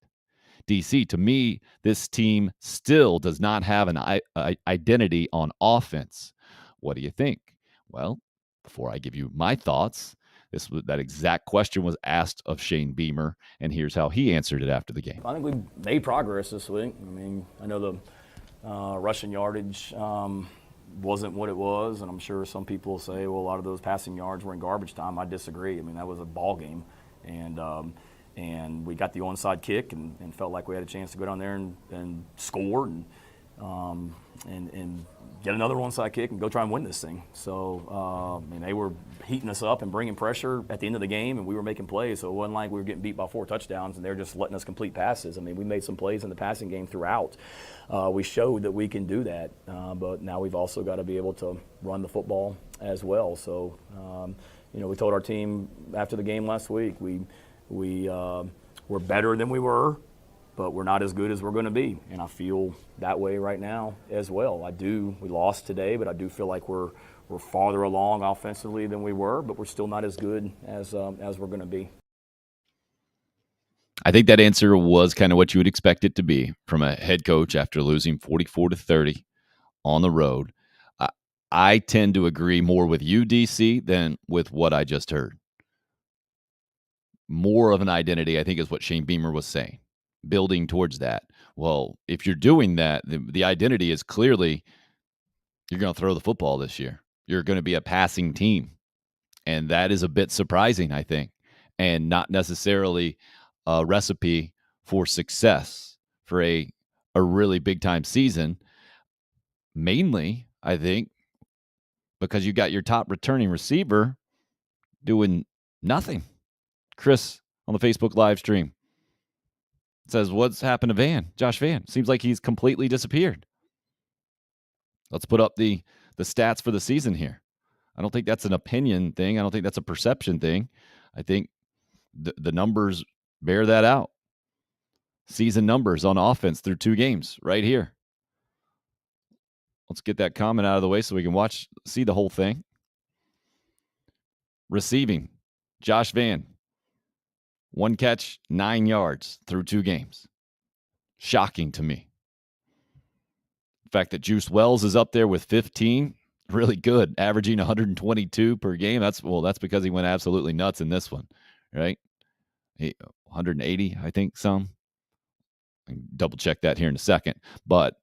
DC, to me, this team still does not have an identity on offense. What do you think? Well, before I give you my thoughts, that exact question was asked of Shane Beamer, and here's how he answered it after the game. I think we made progress this week. I mean, I know the rushing yardage wasn't what it was, and I'm sure some people say, well, a lot of those passing yards were in garbage time. I disagree. I mean, that was a ball game, and we got the onside kick and felt like we had a chance to go down there and score and get another onside kick and go try and win this thing. So, I mean, they were heating us up and bringing pressure at the end of the game, and we were making plays. So it wasn't like we were getting beat by 4 touchdowns and they're just letting us complete passes. I mean, we made some plays in the passing game throughout. We showed that we can do that, but now we've also got to be able to run the football as well. So, we told our team after the game last week, we're better than we were, but we're not as good as we're going to be. And I feel that way right now as well. We lost today, but I do feel like we're farther along offensively than we were, but we're still not as good as we're going to be. I think that answer was kind of what you would expect it to be from a head coach after losing 44-30 on the road. I tend to agree more with you, DC, than with what I just heard. More of an identity, I think, is what Shane Beamer was saying. Building towards that. Well, if you're doing that, the identity is clearly you're going to throw the football this year. You're going to be a passing team. And that is a bit surprising, I think, and not necessarily a recipe for success for a really big-time season. Mainly, I think, because you got your top returning receiver doing nothing. Chris on the Facebook live stream. Says, what's happened to Van? Josh Van. Seems like he's completely disappeared. Let's put up the stats for the season here. I don't think that's an opinion thing. I don't think that's a perception thing. I think the numbers bear that out. Season numbers on offense through 2 games right here. Let's get that comment out of the way so we can see the whole thing. Receiving, Josh Van, 1 catch, 9 yards through 2 games. Shocking to me. The fact that Juice Wells is up there with 15, really good, averaging 122 per game. That's because he went absolutely nuts in this one, right? 180, I think, some. I can double check that here in a second. But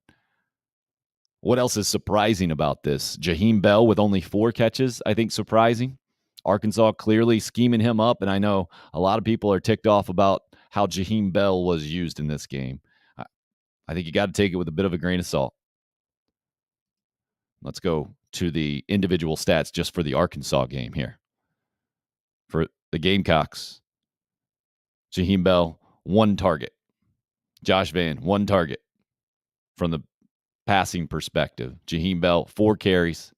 what else is surprising about this? Jaheim Bell with only 4 catches, I think surprising. Arkansas clearly scheming him up, and I know a lot of people are ticked off about how Jaheim Bell was used in this game. I think you got to take it with a bit of a grain of salt. Let's go to the individual stats just for the Arkansas game here. For the Gamecocks, Jaheim Bell, 1 target. Josh Van, 1 target. From the passing perspective, Jaheim Bell, 4 carries,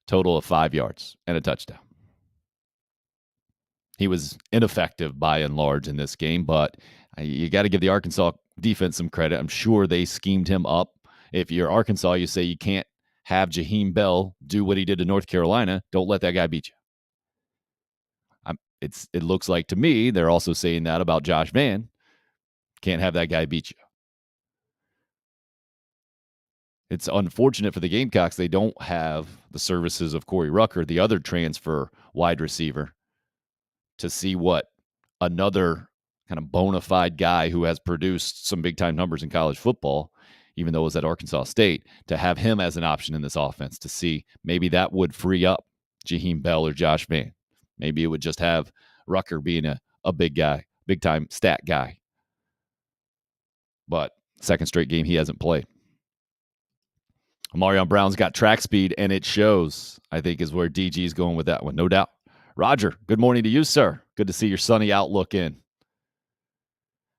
total of 5 yards and a touchdown. He was ineffective by and large in this game, but you got to give the Arkansas defense some credit. I'm sure they schemed him up. If you're Arkansas, you say you can't have Jaheim Bell do what he did to North Carolina. Don't let that guy beat you. It looks like to me they're also saying that about Josh Van. Can't have that guy beat you. It's unfortunate for the Gamecocks. They don't have the services of Corey Rucker, the other transfer wide receiver, to see what another kind of bona fide guy who has produced some big-time numbers in college football, even though it was at Arkansas State, to have him as an option in this offense, to see maybe that would free up Jaheim Bell or Josh Van. Maybe it would just have Rucker being a big guy, big-time stat guy. But second straight game he hasn't played. Amarion Brown's got track speed, and it shows, I think, is where DG is going with that one, no doubt. Roger, good morning to you, sir. Good to see your sunny outlook in.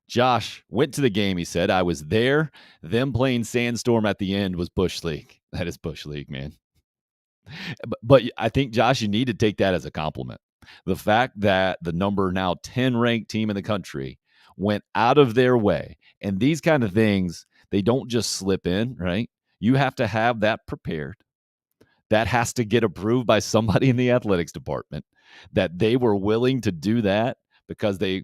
Josh went to the game, he said. I was there. Them playing Sandstorm at the end was Bush League. That is Bush League, man. But I think, Josh, you need to take that as a compliment. The fact that the number now 10 ranked team in the country went out of their way. And these kind of things, they don't just slip in, right? You have to have that prepared. That has to get approved by somebody in the athletics department, that they were willing to do that because they're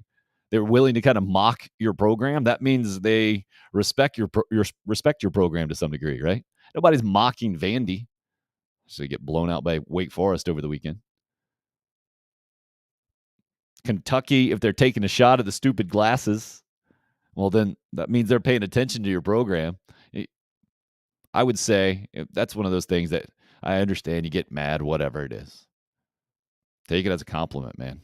willing to kind of mock your program. That means they respect your program to some degree, right? Nobody's mocking Vandy. So you get blown out by Wake Forest over the weekend. Kentucky, if they're taking a shot at the stupid glasses, well, then that means they're paying attention to your program. I would say that's one of those things that I understand. You get mad, whatever it is. Take it as a compliment, man.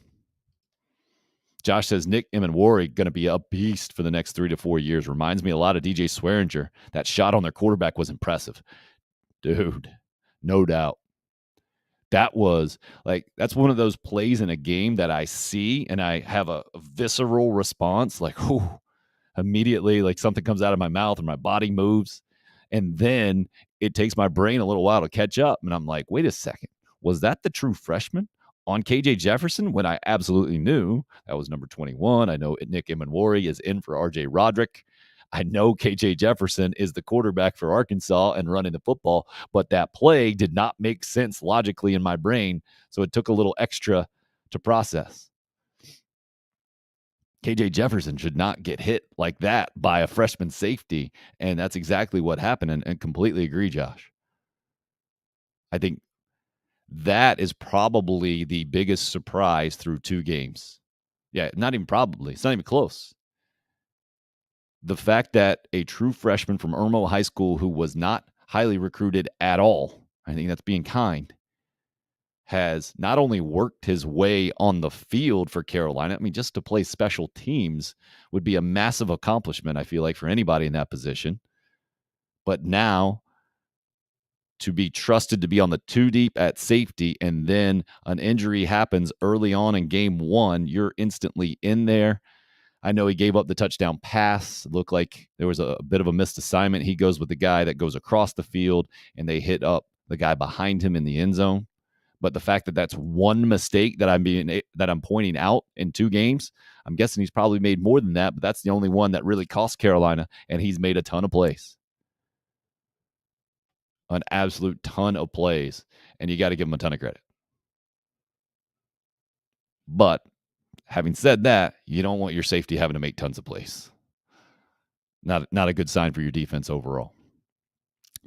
Josh says Nick Emmanwori going to be a beast for the next 3 to 4 years. Reminds me a lot of DJ Swearinger. That shot on their quarterback was impressive. Dude, no doubt. That was that's one of those plays in a game that I see and I have a visceral response, like, whew, immediately, like something comes out of my mouth or my body moves. And then it takes my brain a little while to catch up. And I'm like, wait a second. Was that the true freshman on KJ Jefferson? When I absolutely knew that was number 21. I know Nick Emmanwori is in for RJ Roderick. I know KJ Jefferson is the quarterback for Arkansas and running the football, but that play did not make sense logically in my brain. So it took a little extra to process. KJ Jefferson should not get hit like that by a freshman safety. And that's exactly what happened. And completely agree, Josh. I think that is probably the biggest surprise through 2 games. Yeah, not even probably. It's not even close. The fact that a true freshman from Irmo High School who was not highly recruited at all, I think that's being kind, has not only worked his way on the field for Carolina, I mean, just to play special teams would be a massive accomplishment, I feel like, for anybody in that position. But now to be trusted to be on the 2 deep at safety, and then an injury happens early on in game 1, you're instantly in there. I know he gave up the touchdown pass. It looked like there was a bit of a missed assignment. He goes with the guy that goes across the field, and they hit up the guy behind him in the end zone. But the fact that that's one mistake that I'm pointing out in 2 games, I'm guessing he's probably made more than that, but that's the only one that really cost Carolina, and he's made a ton of plays. An absolute ton of plays, and you got to give him a ton of credit. But having said that, you don't want your safety having to make tons of plays. Not a good sign for your defense overall.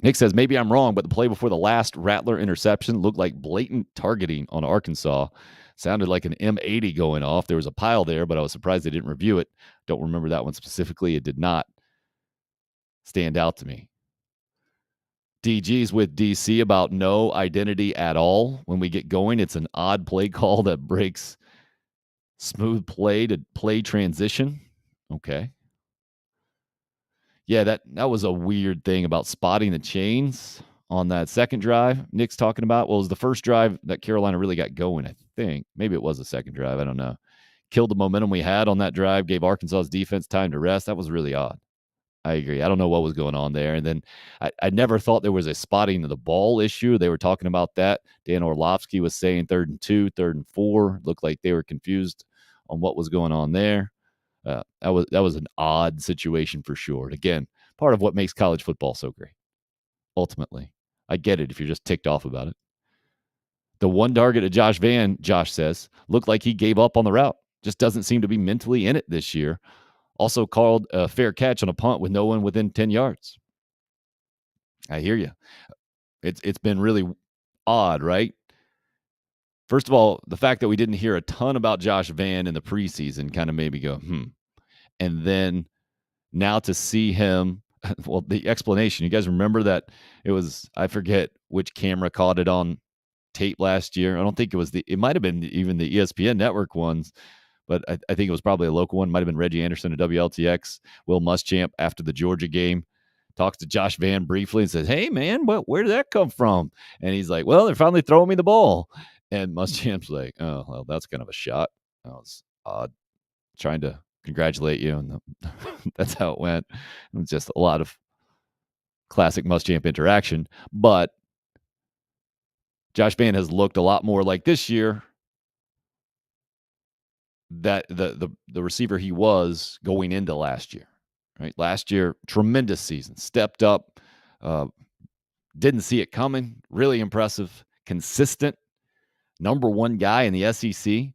Nick says, maybe I'm wrong, but the play before the last Rattler interception looked like blatant targeting on Arkansas. Sounded like an M80 going off. There was a pile there, but I was surprised they didn't review it. Don't remember that one specifically. It did not stand out to me. DG's with DC about no identity at all. When we get going, it's an odd play call that breaks smooth play to play transition. Okay. Yeah, that was a weird thing about spotting the chains on that second drive Nick's talking about. Well, it was the first drive that Carolina really got going, I think. Maybe it was the second drive. I don't know. Killed the momentum we had on that drive, gave Arkansas's defense time to rest. That was really odd. I agree. I don't know what was going on there. And then I never thought there was a spotting of the ball issue. They were talking about that. Dan Orlovsky was saying 3rd and 2, 3rd and 4. Looked like they were confused on what was going on there. That was an odd situation for sure. Again, part of what makes college football so great. Ultimately, I get it if you're just ticked off about it. The one target to Josh Vann, Josh says, looked like he gave up on the route. Just doesn't seem to be mentally in it this year. Also called a fair catch on a punt with no one within 10 yards. I hear you. It's been really odd, right? First of all, the fact that we didn't hear a ton about Josh Vann in the preseason kind of made me go, And then now to see him, well, the explanation, you guys remember that it was, I forget which camera caught it on tape last year. I don't think it might have been even the ESPN network ones, but I think it was probably a local one. Might have been Reggie Anderson at WLTX. Will Muschamp, after the Georgia game, talks to Josh Vann briefly and says, hey, man, where did that come from? And he's like, well, they're finally throwing me the ball. And Muschamp's like, oh, well, that's kind of a shot. That was odd. Trying to congratulate you. And that's how it went. It was just a lot of classic Muschamp interaction. But Josh Vann has looked a lot more like this year that the receiver he was going into last year. Right? Last year, tremendous season. Stepped up. Didn't see it coming. Really impressive. Consistent. Number 1 guy in the SEC.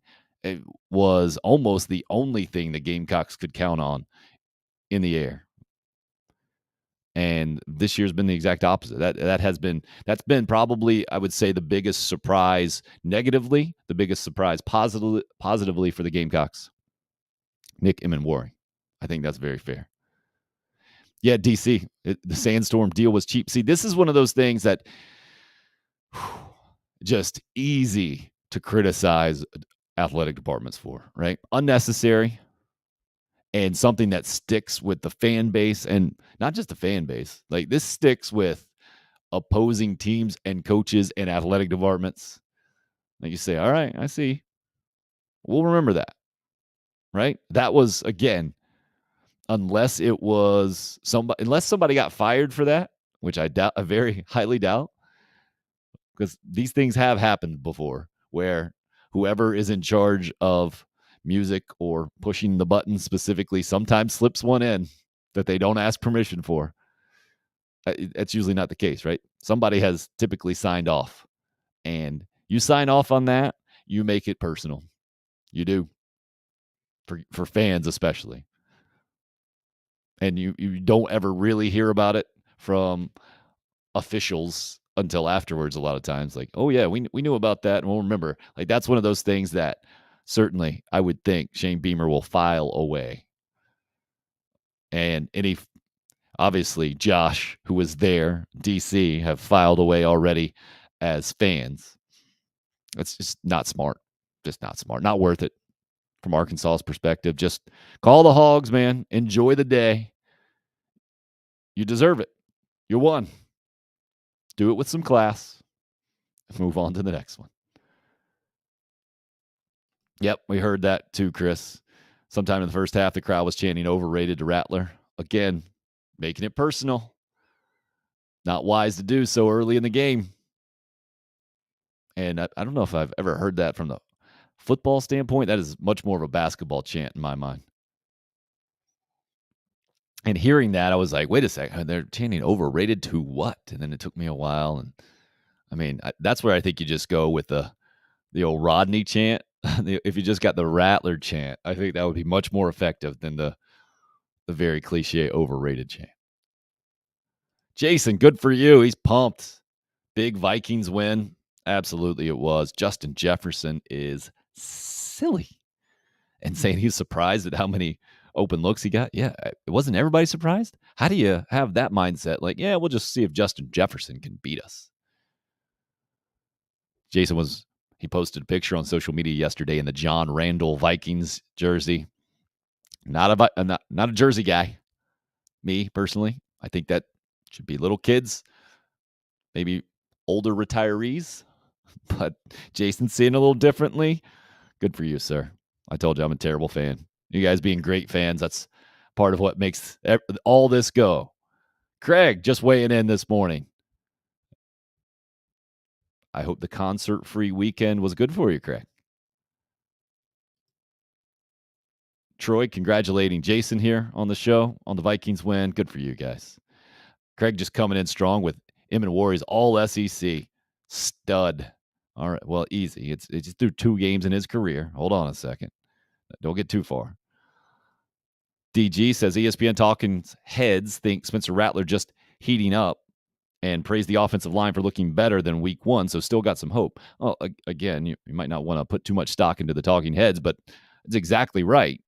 It was almost the only thing the Gamecocks could count on in the air. And this year's been the exact opposite. That's been probably, I would say, the biggest surprise negatively, the biggest surprise positively for the Gamecocks. Nick Emmanwari. I think that's very fair. Yeah, DC, the Sandstorm deal was cheap. See, this is one of those things that just easy to criticize athletic departments for, right? Unnecessary and something that sticks with the fan base, and not just the fan base. Like, this sticks with opposing teams and coaches and athletic departments. Like, you say, all right, I see. We'll remember that, right? That was, again, unless somebody got fired for that, which I very highly doubt, because these things have happened before where whoever is in charge of music or pushing the button specifically sometimes slips one in that they don't ask permission for. That's usually not the case, right? Somebody has typically signed off, and you sign off on that, you make it personal. You do. For fans especially. And you don't ever really hear about it from officials until afterwards a lot of times. Like, oh yeah, we knew about that and we'll remember. Like, that's one of those things that certainly I would think Shane Beamer will file away. And obviously Josh, who was there, DC, have filed away already as fans. It's just not smart. Just not smart. Not worth it from Arkansas's perspective. Just call the Hogs, man. Enjoy the day. You deserve it. You won. Do it with some class. Move on to the next one. Yep, we heard that too, Chris. Sometime in the first half, the crowd was chanting overrated to Rattler. Again, making it personal. Not wise to do so early in the game. And I don't know if I've ever heard that from the football standpoint. That is much more of a basketball chant in my mind. And hearing that, I was like, wait a second. They're chanting overrated to what? And then it took me a while. And I mean, that's where I think you just go with the old Rodney chant. If you just got the Rattler chant, I think that would be much more effective than the very cliche overrated chant. Jason, good for you. He's pumped. Big Vikings win. Absolutely it was. Justin Jefferson is silly. And saying he's surprised at how many open looks he got. Yeah, wasn't everybody surprised? How do you have that mindset? Like, yeah, we'll just see if Justin Jefferson can beat us. Jason he posted a picture on social media yesterday in the John Randall Vikings jersey. Not a jersey guy. Me, personally. I think that should be little kids, maybe older retirees. But Jason's seeing it a little differently. Good for you, sir. I told you I'm a terrible fan. You guys being great fans, that's part of what makes all this go. Craig, just weighing in this morning. I hope the concert-free weekend was good for you, Craig. Troy, congratulating Jason here on the show, on the Vikings win. Good for you guys. Craig just coming in strong with him and Warriors, all SEC. Stud. All right, well, easy. It's just through 2 games in his career. Hold on a second. Don't get too far. DG says ESPN talking heads think Spencer Rattler just heating up and praised the offensive line for looking better than week 1, so still got some hope. Well, again, you might not want to put too much stock into the talking heads, but it's exactly right.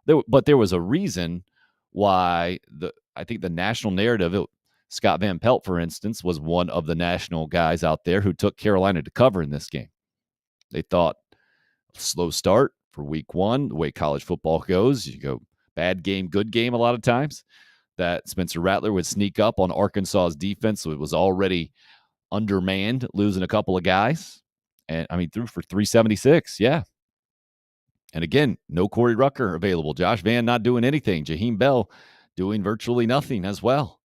But there was a reason why I think the national narrative, Scott Van Pelt, for instance, was one of the national guys out there who took Carolina to cover in this game. They thought slow start for week 1, the way college football goes, you go bad game, good game a lot of times, that Spencer Rattler would sneak up on Arkansas's defense, so it was already undermanned, losing a couple of guys. And, I mean, threw for 376, yeah. And again, no Corey Rucker available. Josh Vann not doing anything. Jaheim Bell doing virtually nothing as well.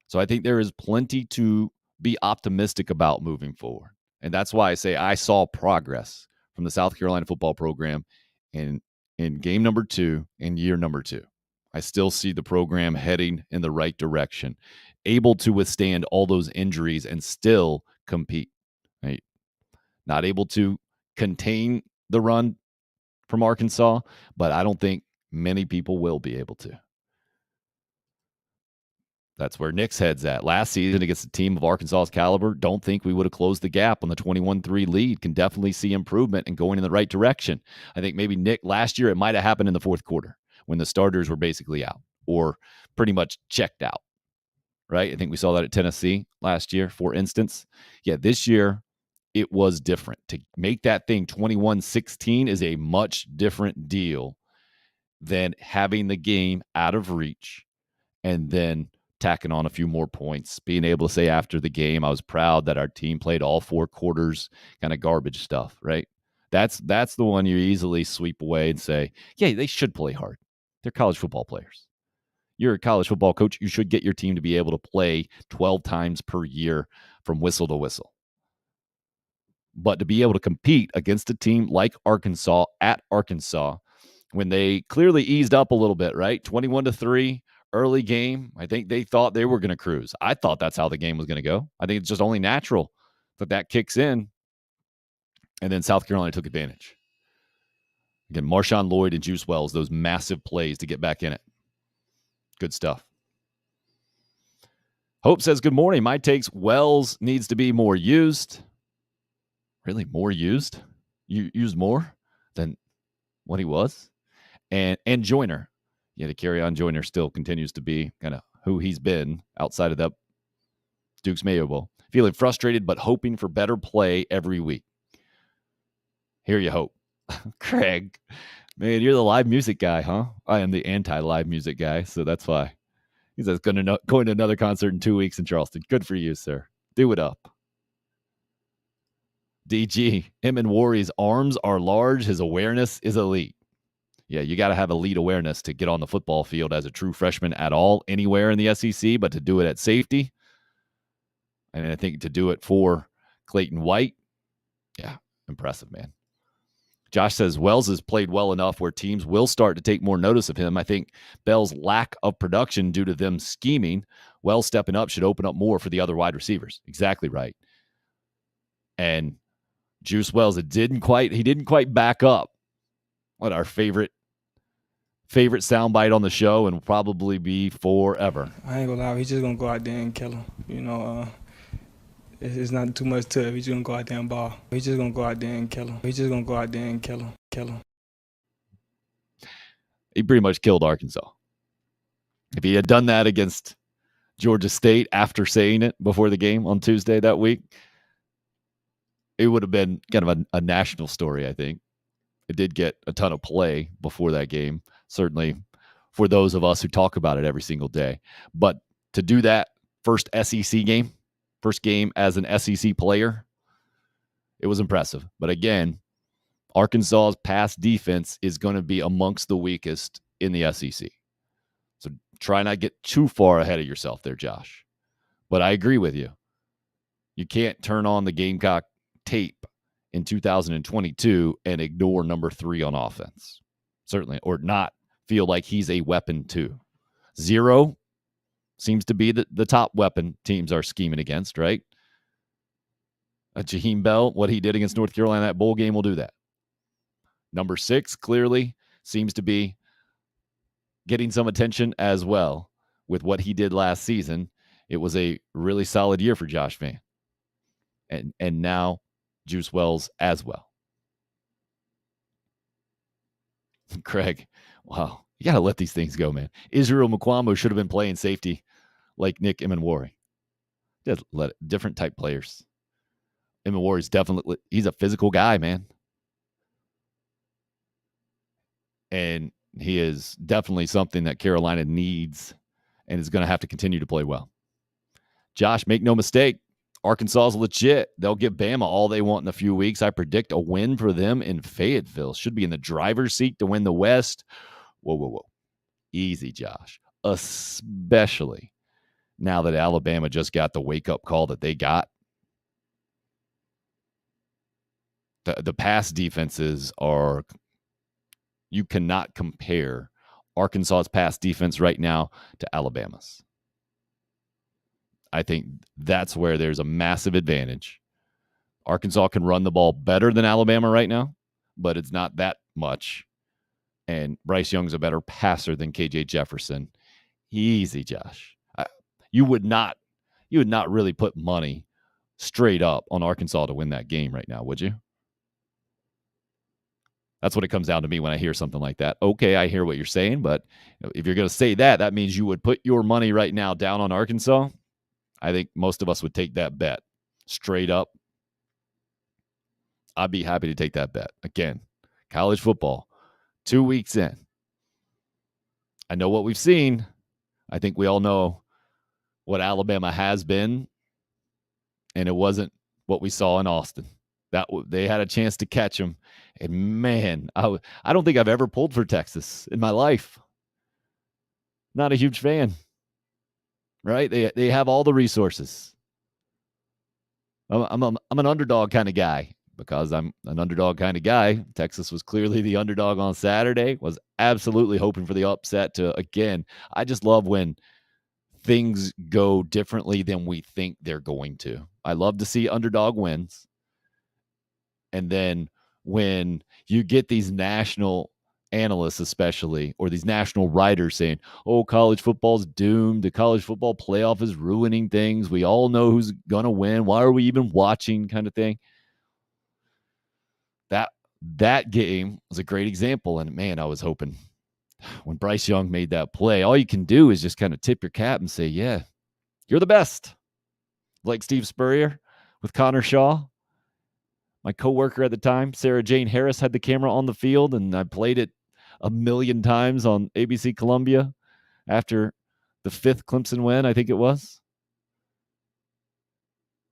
So I think there is plenty to be optimistic about moving forward. And that's why I say I saw progress from the South Carolina football program in game number 2 and year number 2. I still see the program heading in the right direction, able to withstand all those injuries and still compete. Right? Not able to contain the run from Arkansas, but I don't think many people will be able to. That's where Nick's head's at. Last season against a team of Arkansas's caliber, don't think we would have closed the gap on the 21-3 lead. Can definitely see improvement and going in the right direction. I think maybe Nick, last year, it might have happened in the fourth quarter when the starters were basically out or pretty much checked out, right? I think we saw that at Tennessee last year, for instance. Yeah, this year, it was different. To make that thing 21-16 is a much different deal than having the game out of reach and then tacking on a few more points, being able to say after the game, I was proud that our team played all 4 quarters, kind of garbage stuff, right? That's the one you easily sweep away and say, yeah, they should play hard. They're college football players. You're a college football coach. You should get your team to be able to play 12 times per year from whistle to whistle. But to be able to compete against a team like Arkansas at Arkansas, when they clearly eased up a little bit, right? 21-3, early game. I think they thought they were going to cruise. I thought that's how the game was going to go. I think it's just only natural that kicks in. And then South Carolina took advantage. Again, Marshawn Lloyd and Juice Wells, those massive plays to get back in it. Good stuff. Hope says, good morning. My takes, Wells needs to be more used. Really, more used? You used more than what he was? And Joyner. Yeah, to carry on, Joyner still continues to be kind of who he's been outside of that Duke's Mayo Bowl. Feeling frustrated, but hoping for better play every week. Here you hope. Craig, man, you're the live music guy, huh? I am the anti-live music guy, so that's why. He says going to another concert in 2 weeks in Charleston. Good for you, sir. Do it up. DG, him and Warrior's arms are large. His awareness is elite. Yeah, you got to have elite awareness to get on the football field as a true freshman at all, anywhere in the SEC, but to do it at safety, and I think to do it for Clayton White, yeah, impressive, man. Josh says Wells has played well enough where teams will start to take more notice of him. I think Bell's lack of production due to them scheming, Wells stepping up should open up more for the other wide receivers. Exactly right. And Juice Wells, he didn't quite back up. What our favorite soundbite on the show and will probably be forever. I ain't gonna lie, he's just gonna go out there and kill him. You know, it's not too much to it. He's just gonna go out there and ball. He's just gonna go out there and kill him. He's just gonna go out there and kill him. He pretty much killed Arkansas. If he had done that against Georgia State after saying it before the game on Tuesday that week, it would have been kind of a national story, I think. It did get a ton of play before that game, certainly for those of us who talk about it every single day. But to do that first game as an SEC player, it was impressive. But again, Arkansas's pass defense is going to be amongst the weakest in the SEC. So try not to get too far ahead of yourself there, Josh. But I agree with you. You can't turn on the Gamecock tape in 2022 and ignore number 3 on offense. Certainly, or not feel like he's a weapon too. 0 seems to be the top weapon teams are scheming against, right? Jaheim Bell, what he did against North Carolina, that bowl game will do that. Number 6 clearly seems to be getting some attention as well with what he did last season. It was a really solid year for Josh Vann. And now Juice Wells as well. Craig, wow. You got to let these things go, man. Israel Mukwamo should have been playing safety like Nick Emenwari. Just let it, different type players. Emenwari's definitely, he's a physical guy, man. And he is definitely something that Carolina needs and is going to have to continue to play well. Josh, make no mistake. Arkansas is legit. They'll give Bama all they want in a few weeks. I predict a win for them in Fayetteville. Should be in the driver's seat to win the West. Whoa. Easy, Josh. Especially now that Alabama just got the wake-up call that they got. The pass defenses are, you cannot compare Arkansas's pass defense right now to Alabama's. I think that's where there's a massive advantage. Arkansas can run the ball better than Alabama right now, but it's not that much. And Bryce Young's a better passer than KJ Jefferson. Easy, Josh. You would not really put money straight up on Arkansas to win that game right now, would you? That's what it comes down to me when I hear something like that. Okay, I hear what you're saying, but if you're going to say that, that means you would put your money right now down on Arkansas. I think most of us would take that bet straight up. I'd be happy to take that bet. Again, college football, 2 weeks in. I know what we've seen. I think we all know what Alabama has been, and it wasn't what we saw in Austin. They had a chance to catch them, and man, I don't think I've ever pulled for Texas in my life. Not a huge fan. Right? They have all the resources. I'm an underdog kind of guy because I'm an underdog kind of guy. Texas was clearly the underdog on Saturday. Was absolutely hoping for the upset again. I just love when things go differently than we think they're going to. I love to see underdog wins. And then when you get these national analysts especially, or these national writers saying, oh, college football's doomed. The college football playoff is ruining things. We all know who's going to win. Why are we even watching kind of thing? That game was a great example. And man, I was hoping when Bryce Young made that play, all you can do is just kind of tip your cap and say, yeah, you're the best. Like Steve Spurrier with Connor Shaw. My coworker at the time, Sarah Jane Harris, had the camera on the field, and I played it a million times on ABC Columbia after the 5th Clemson win, I think it was.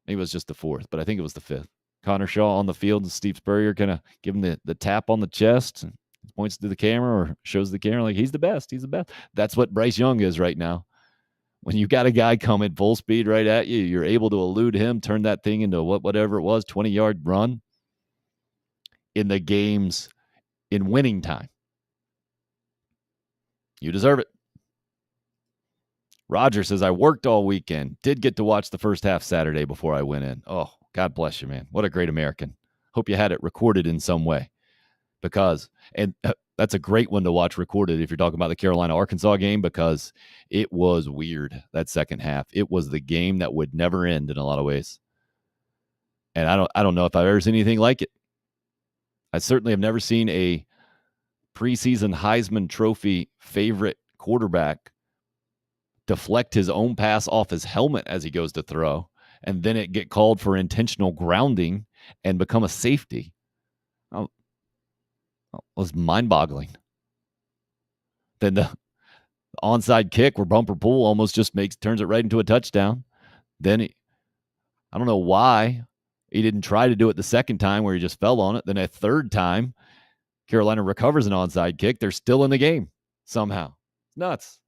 Maybe it was just the 4th, but I think it was the 5th. Connor Shaw on the field, and Steve Spurrier kind of give him the tap on the chest. And points to the camera or shows the camera like he's the best. He's the best. That's what Bryce Young is right now. When you got a guy coming full speed right at you, you're able to elude him, turn that thing into whatever it was, 20-yard run in the games in winning time. You deserve it. Roger says, I worked all weekend. Did get to watch the first half Saturday before I went in. Oh, God bless you, man. What a great American. Hope you had it recorded in some way. Because, and that's a great one to watch recorded if you're talking about the Carolina-Arkansas game, because it was weird, that second half. It was the game that would never end in a lot of ways. And I don't know if I've ever seen anything like it. I certainly have never seen a preseason Heisman Trophy favorite quarterback deflect his own pass off his helmet as he goes to throw, and then it get called for intentional grounding and become a safety. It was mind-boggling. Then the onside kick where Bumper Pool almost just turns it right into a touchdown. Then I don't know why he didn't try to do it the second time where he just fell on it. Then a third time, Carolina recovers an onside kick. They're still in the game somehow. It's nuts.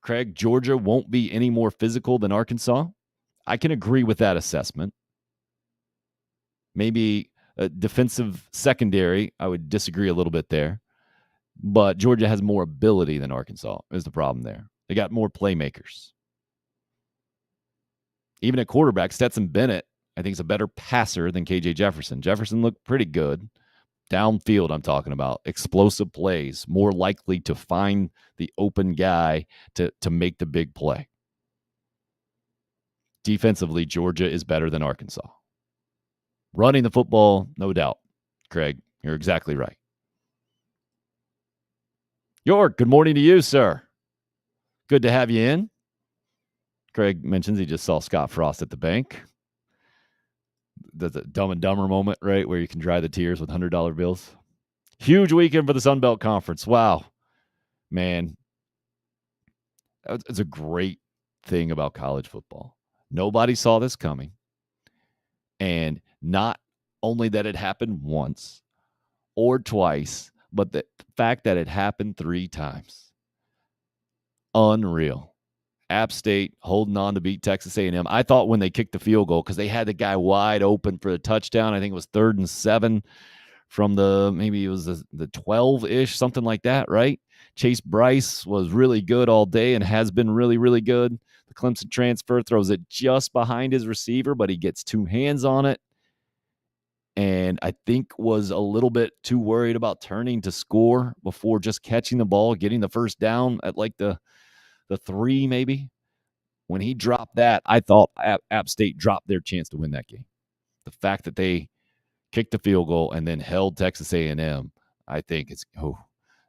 Craig, Georgia won't be any more physical than Arkansas. I can agree with that assessment. Maybe a defensive secondary, I would disagree a little bit there. But Georgia has more ability than Arkansas is the problem there. They got more playmakers. Even at quarterback, Stetson Bennett, I think, is a better passer than KJ Jefferson. Jefferson looked pretty good. Downfield, I'm talking about. Explosive plays, more likely to find the open guy to make the big play. Defensively, Georgia is better than Arkansas. Running the football, no doubt. Craig, you're exactly right. York, good morning to you, sir. Good to have you in. Craig mentions he just saw Scott Frost at the bank. That's a Dumb and Dumber moment, right, where you can dry the tears with $100 bills. Huge weekend for the Sun Belt Conference. Wow. Man, it's a great thing about college football. Nobody saw this coming. And not only that it happened once or twice, but the fact that it happened 3 times. Unreal. App State holding on to beat Texas A&M. I thought when they kicked the field goal, because they had the guy wide open for a touchdown. I think it was 3rd and 7 from maybe it was the 12-ish, something like that, right? Chase Bryce was really good all day and has been really, really good. The Clemson transfer throws it just behind his receiver, but he gets 2 hands on it. And I think was a little bit too worried about turning to score before just catching the ball, getting the first down at like the 3 maybe. When he dropped that, I thought App State dropped their chance to win that game. The fact that they kicked the field goal and then held Texas A&M, I think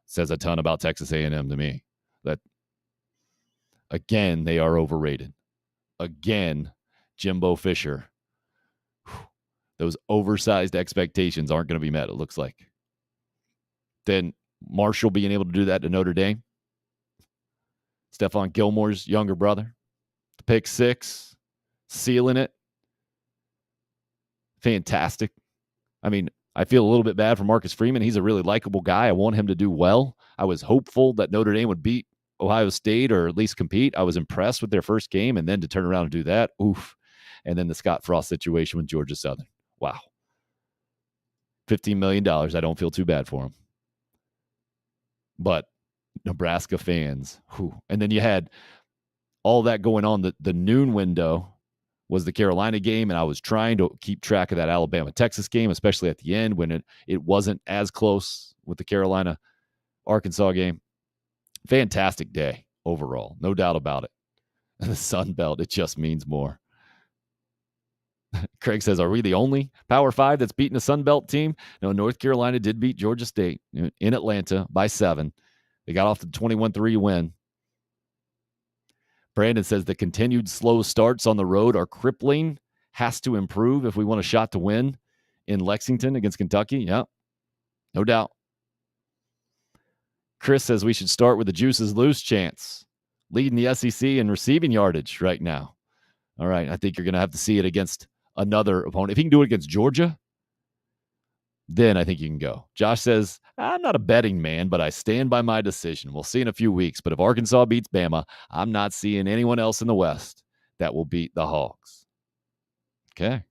says a ton about Texas A&M to me. That, again, they are overrated. Again, Jimbo Fisher. Those oversized expectations aren't going to be met, it looks like. Then Marshall being able to do that to Notre Dame. Stephon Gilmore's younger brother. The pick 6. Sealing it. Fantastic. I mean, I feel a little bit bad for Marcus Freeman. He's a really likable guy. I want him to do well. I was hopeful that Notre Dame would beat Ohio State or at least compete. I was impressed with their first game, and then to turn around and do that, oof. And then the Scott Frost situation with Georgia Southern. Wow. $15 million. I don't feel too bad for him. But Nebraska fans, and then you had all that going on. The noon window was the Carolina game, and I was trying to keep track of that Alabama-Texas game, especially at the end when it wasn't as close with the Carolina-Arkansas game. Fantastic day overall, no doubt about it. And the Sun Belt, it just means more. Craig says, are we the only Power 5 that's beaten a Sun Belt team? No, North Carolina did beat Georgia State in Atlanta by 7. They got off the 21-3 win. Brandon says the continued slow starts on the road are crippling. Has to improve if we want a shot to win in Lexington against Kentucky. Yeah, no doubt. Chris says we should start with the Juices Loose chance. Leading the SEC in receiving yardage right now. All right, I think you're going to have to see it against another opponent. If he can do it against Georgia, then I think you can go. Josh says, I'm not a betting man, but I stand by my decision. We'll see in a few weeks. But if Arkansas beats Bama, I'm not seeing anyone else in the West that will beat the Hogs. Okay.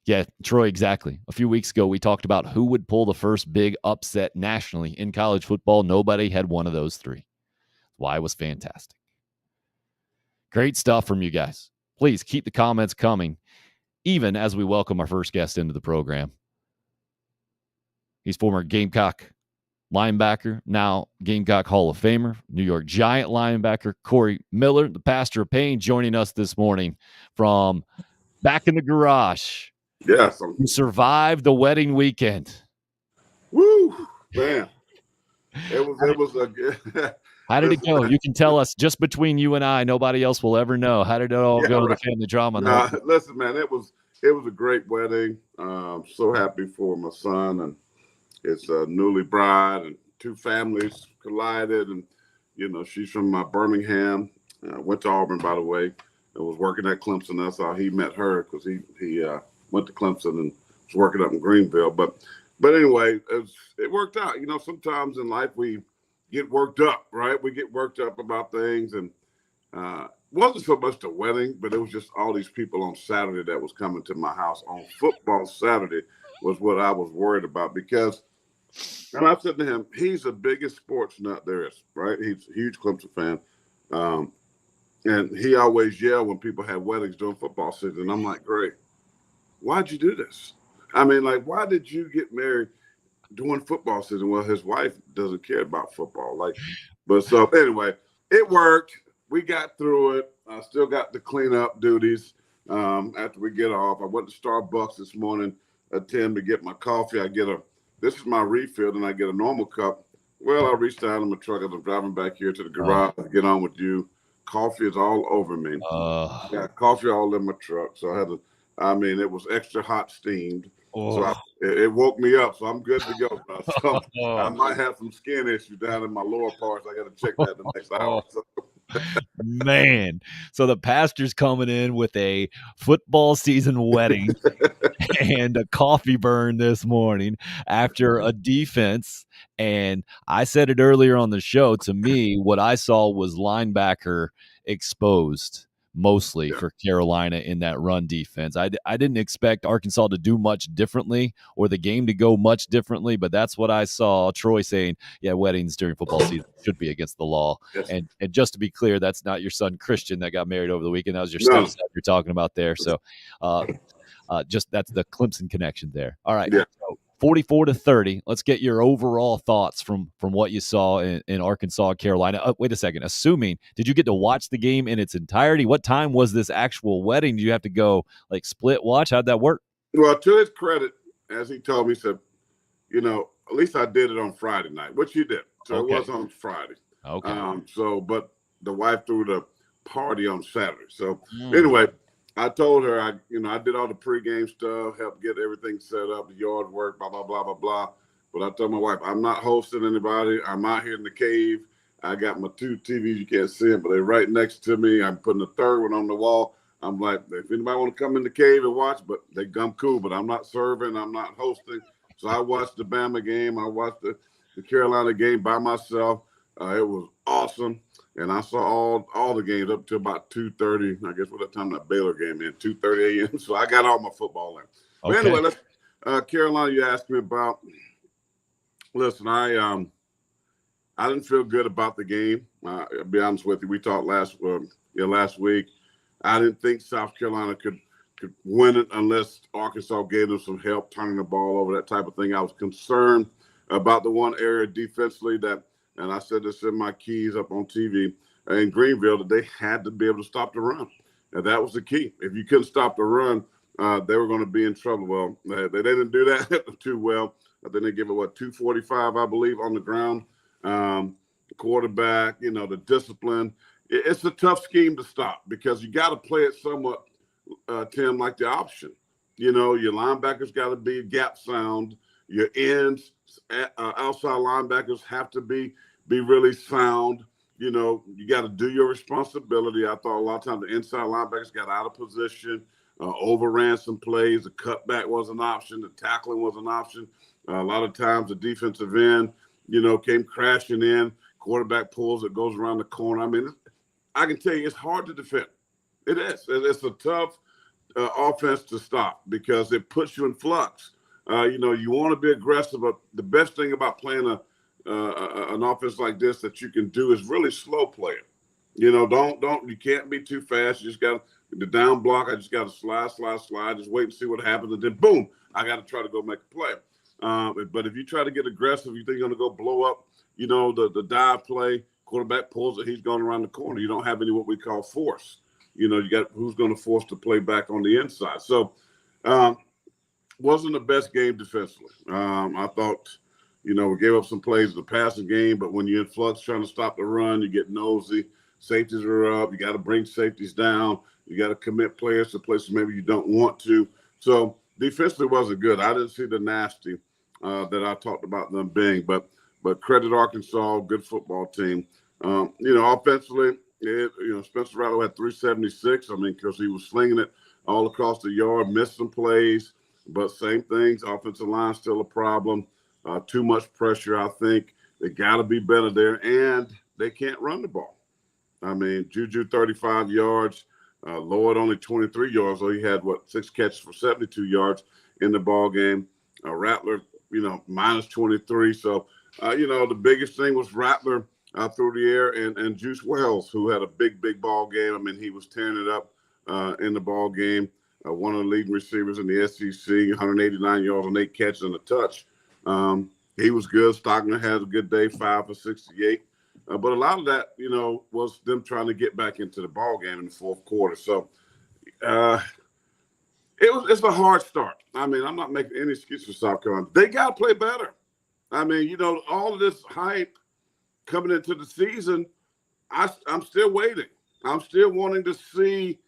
Yeah, Troy, exactly. A few weeks ago, we talked about who would pull the first big upset nationally in college football. Nobody had one of those three. Why it was fantastic. Great stuff from you guys. Please keep the comments coming, even as we welcome our first guest into the program. He's former Gamecock linebacker, now Gamecock Hall of Famer, New York Giant linebacker Corey Miller, the pastor of pain, joining us this morning from back in the garage. Yes. Who survived the wedding weekend. Woo, man. It was a good. How did it go? You can tell us just between you and I. Nobody else will ever know. How did it all go to the family drama? Listen, man, it was a great wedding. So happy for my son and his newly bride, and two families collided. And she's from Birmingham. Went to Auburn, by the way. And was working at Clemson. That's how he met her, because he went to Clemson and was working up in Greenville. But anyway, it worked out. Sometimes in life we get worked up, right? We get worked up about things, and wasn't so much the wedding, but it was just all these people on Saturday that was coming to my house on football Saturday was what I was worried about, because, and I said to him, he's the biggest sports nut there is, right? He's a huge Clemson fan. And he always yelled when people had weddings during football season. I'm like, great. Why'd you do this? I mean, like, why did you get married during football season? Well, his wife doesn't care about football. But so anyway, it worked. We got through it. I still got the cleanup duties after we get off. I went to Starbucks this morning at 10 to get my coffee. This is my refill, and I get a normal cup. Well, I reached out in my truck as I'm driving back here to the garage to get on with you. Coffee is all over me. Got coffee all in my truck. So it was extra hot steamed. So it woke me up. So I'm good to go. So I might have some skin issues down in my lower parts. I got to check that the next hour. So. Man, so the pastor's coming in with a football season wedding and a coffee burn this morning after a defense. And I said it earlier on the show, to me, what I saw was linebacker exposed mostly for Carolina in that run defense. I didn't expect Arkansas to do much differently or the game to go much differently, but that's what I saw. Troy saying, yeah, weddings during football season should be against the law. Yes. And just to be clear, that's not your son Christian that got married over the weekend. That was your stepson you're talking about there. So just that's the Clemson connection there. All right. Yeah. So 44-30. Let's get your overall thoughts from what you saw in Arkansas, Carolina. Wait a second. Did you get to watch the game in its entirety? What time was this actual wedding? Did you have to go split watch? How'd that work? Well, to his credit, as he told me, he said, at least I did it on Friday night, which he did. So It was on Friday. Okay. But the wife threw the party on Saturday. So anyway, I told her I did all the pregame stuff, helped get everything set up, the yard work, blah, blah, blah, blah, blah. But I told my wife, I'm not hosting anybody. I'm out here in the cave. I got my two TVs. You can't see them, but they're right next to me. I'm putting the third one on the wall. I'm like, if anybody want to come in the cave and watch, but they come cool, but I'm not serving. I'm not hosting. So I watched the Bama game. I watched the Carolina game by myself. It was awesome. And I saw all the games up to about 2:30. I guess what that time that Baylor game in 2:30 a.m. So I got all my football in. But anyway, let's Carolina. You asked me about. Listen, I didn't feel good about the game. I'll be honest with you. We talked last week. I didn't think South Carolina could win it unless Arkansas gave them some help turning the ball over, that type of thing. I was concerned about the one area defensively that. And I said this in my keys up on TV in Greenville, that they had to be able to stop the run. And that was the key. If you couldn't stop the run, they were going to be in trouble. Well, they didn't do that too well. Then they give it, 245, I believe, on the ground. The quarterback, the discipline. It's a tough scheme to stop because you got to play it somewhat, Tim, like the option. Your linebackers got to be gap sound. Your ends, outside linebackers have to be really sound. You got to do your responsibility. I thought a lot of times the inside linebackers got out of position. overran some plays. The cutback was an option. The tackling was an option. A lot of times the defensive end, came crashing in. Quarterback pulls it, goes around the corner. I mean, I can tell you it's hard to defend. It is. It's a tough offense to stop because it puts you in flux. You want to be aggressive, but the best thing about playing an offense like this that you can do is really slow play it. You can't be too fast. You just got the down block. I just got to slide, just wait and see what happens. And then boom, I got to try to go make a play. But if you try to get aggressive, you think you're going to go blow up, the dive play, quarterback pulls it, he's going around the corner. You don't have any what we call force. You got who's going to force the play back on the inside. So wasn't the best game defensively. I thought, we gave up some plays in the passing game, but when you're in flux trying to stop the run, you get nosy. Safeties are up. You got to bring safeties down. You got to commit players to places maybe you don't want to. So defensively wasn't good. I didn't see the nasty that I talked about them being, but credit Arkansas, good football team. Offensively, Spencer Rattler had 376. Because he was slinging it all across the yard, missed some plays, but same things. Offensive line still a problem. Too much pressure, I think. They got to be better there, and they can't run the ball. Juju 35 yards, Lloyd only 23 yards, so he had 6 catches for 72 yards in the ball game. Rattler, minus 23. So, the biggest thing was Rattler through the air and Juice Wells, who had a big ball game. He was tearing it up in the ball game. One of the leading receivers in the SEC, 189 yards on 8 catches and a touch. He was good. Stockton had a good day, 5 for 68. But a lot of that, was them trying to get back into the ball game in the fourth quarter. So it's a hard start. I'm not making any excuse for South Carolina. They got to play better. All of this hype coming into the season, I'm still waiting. I'm still wanting to see,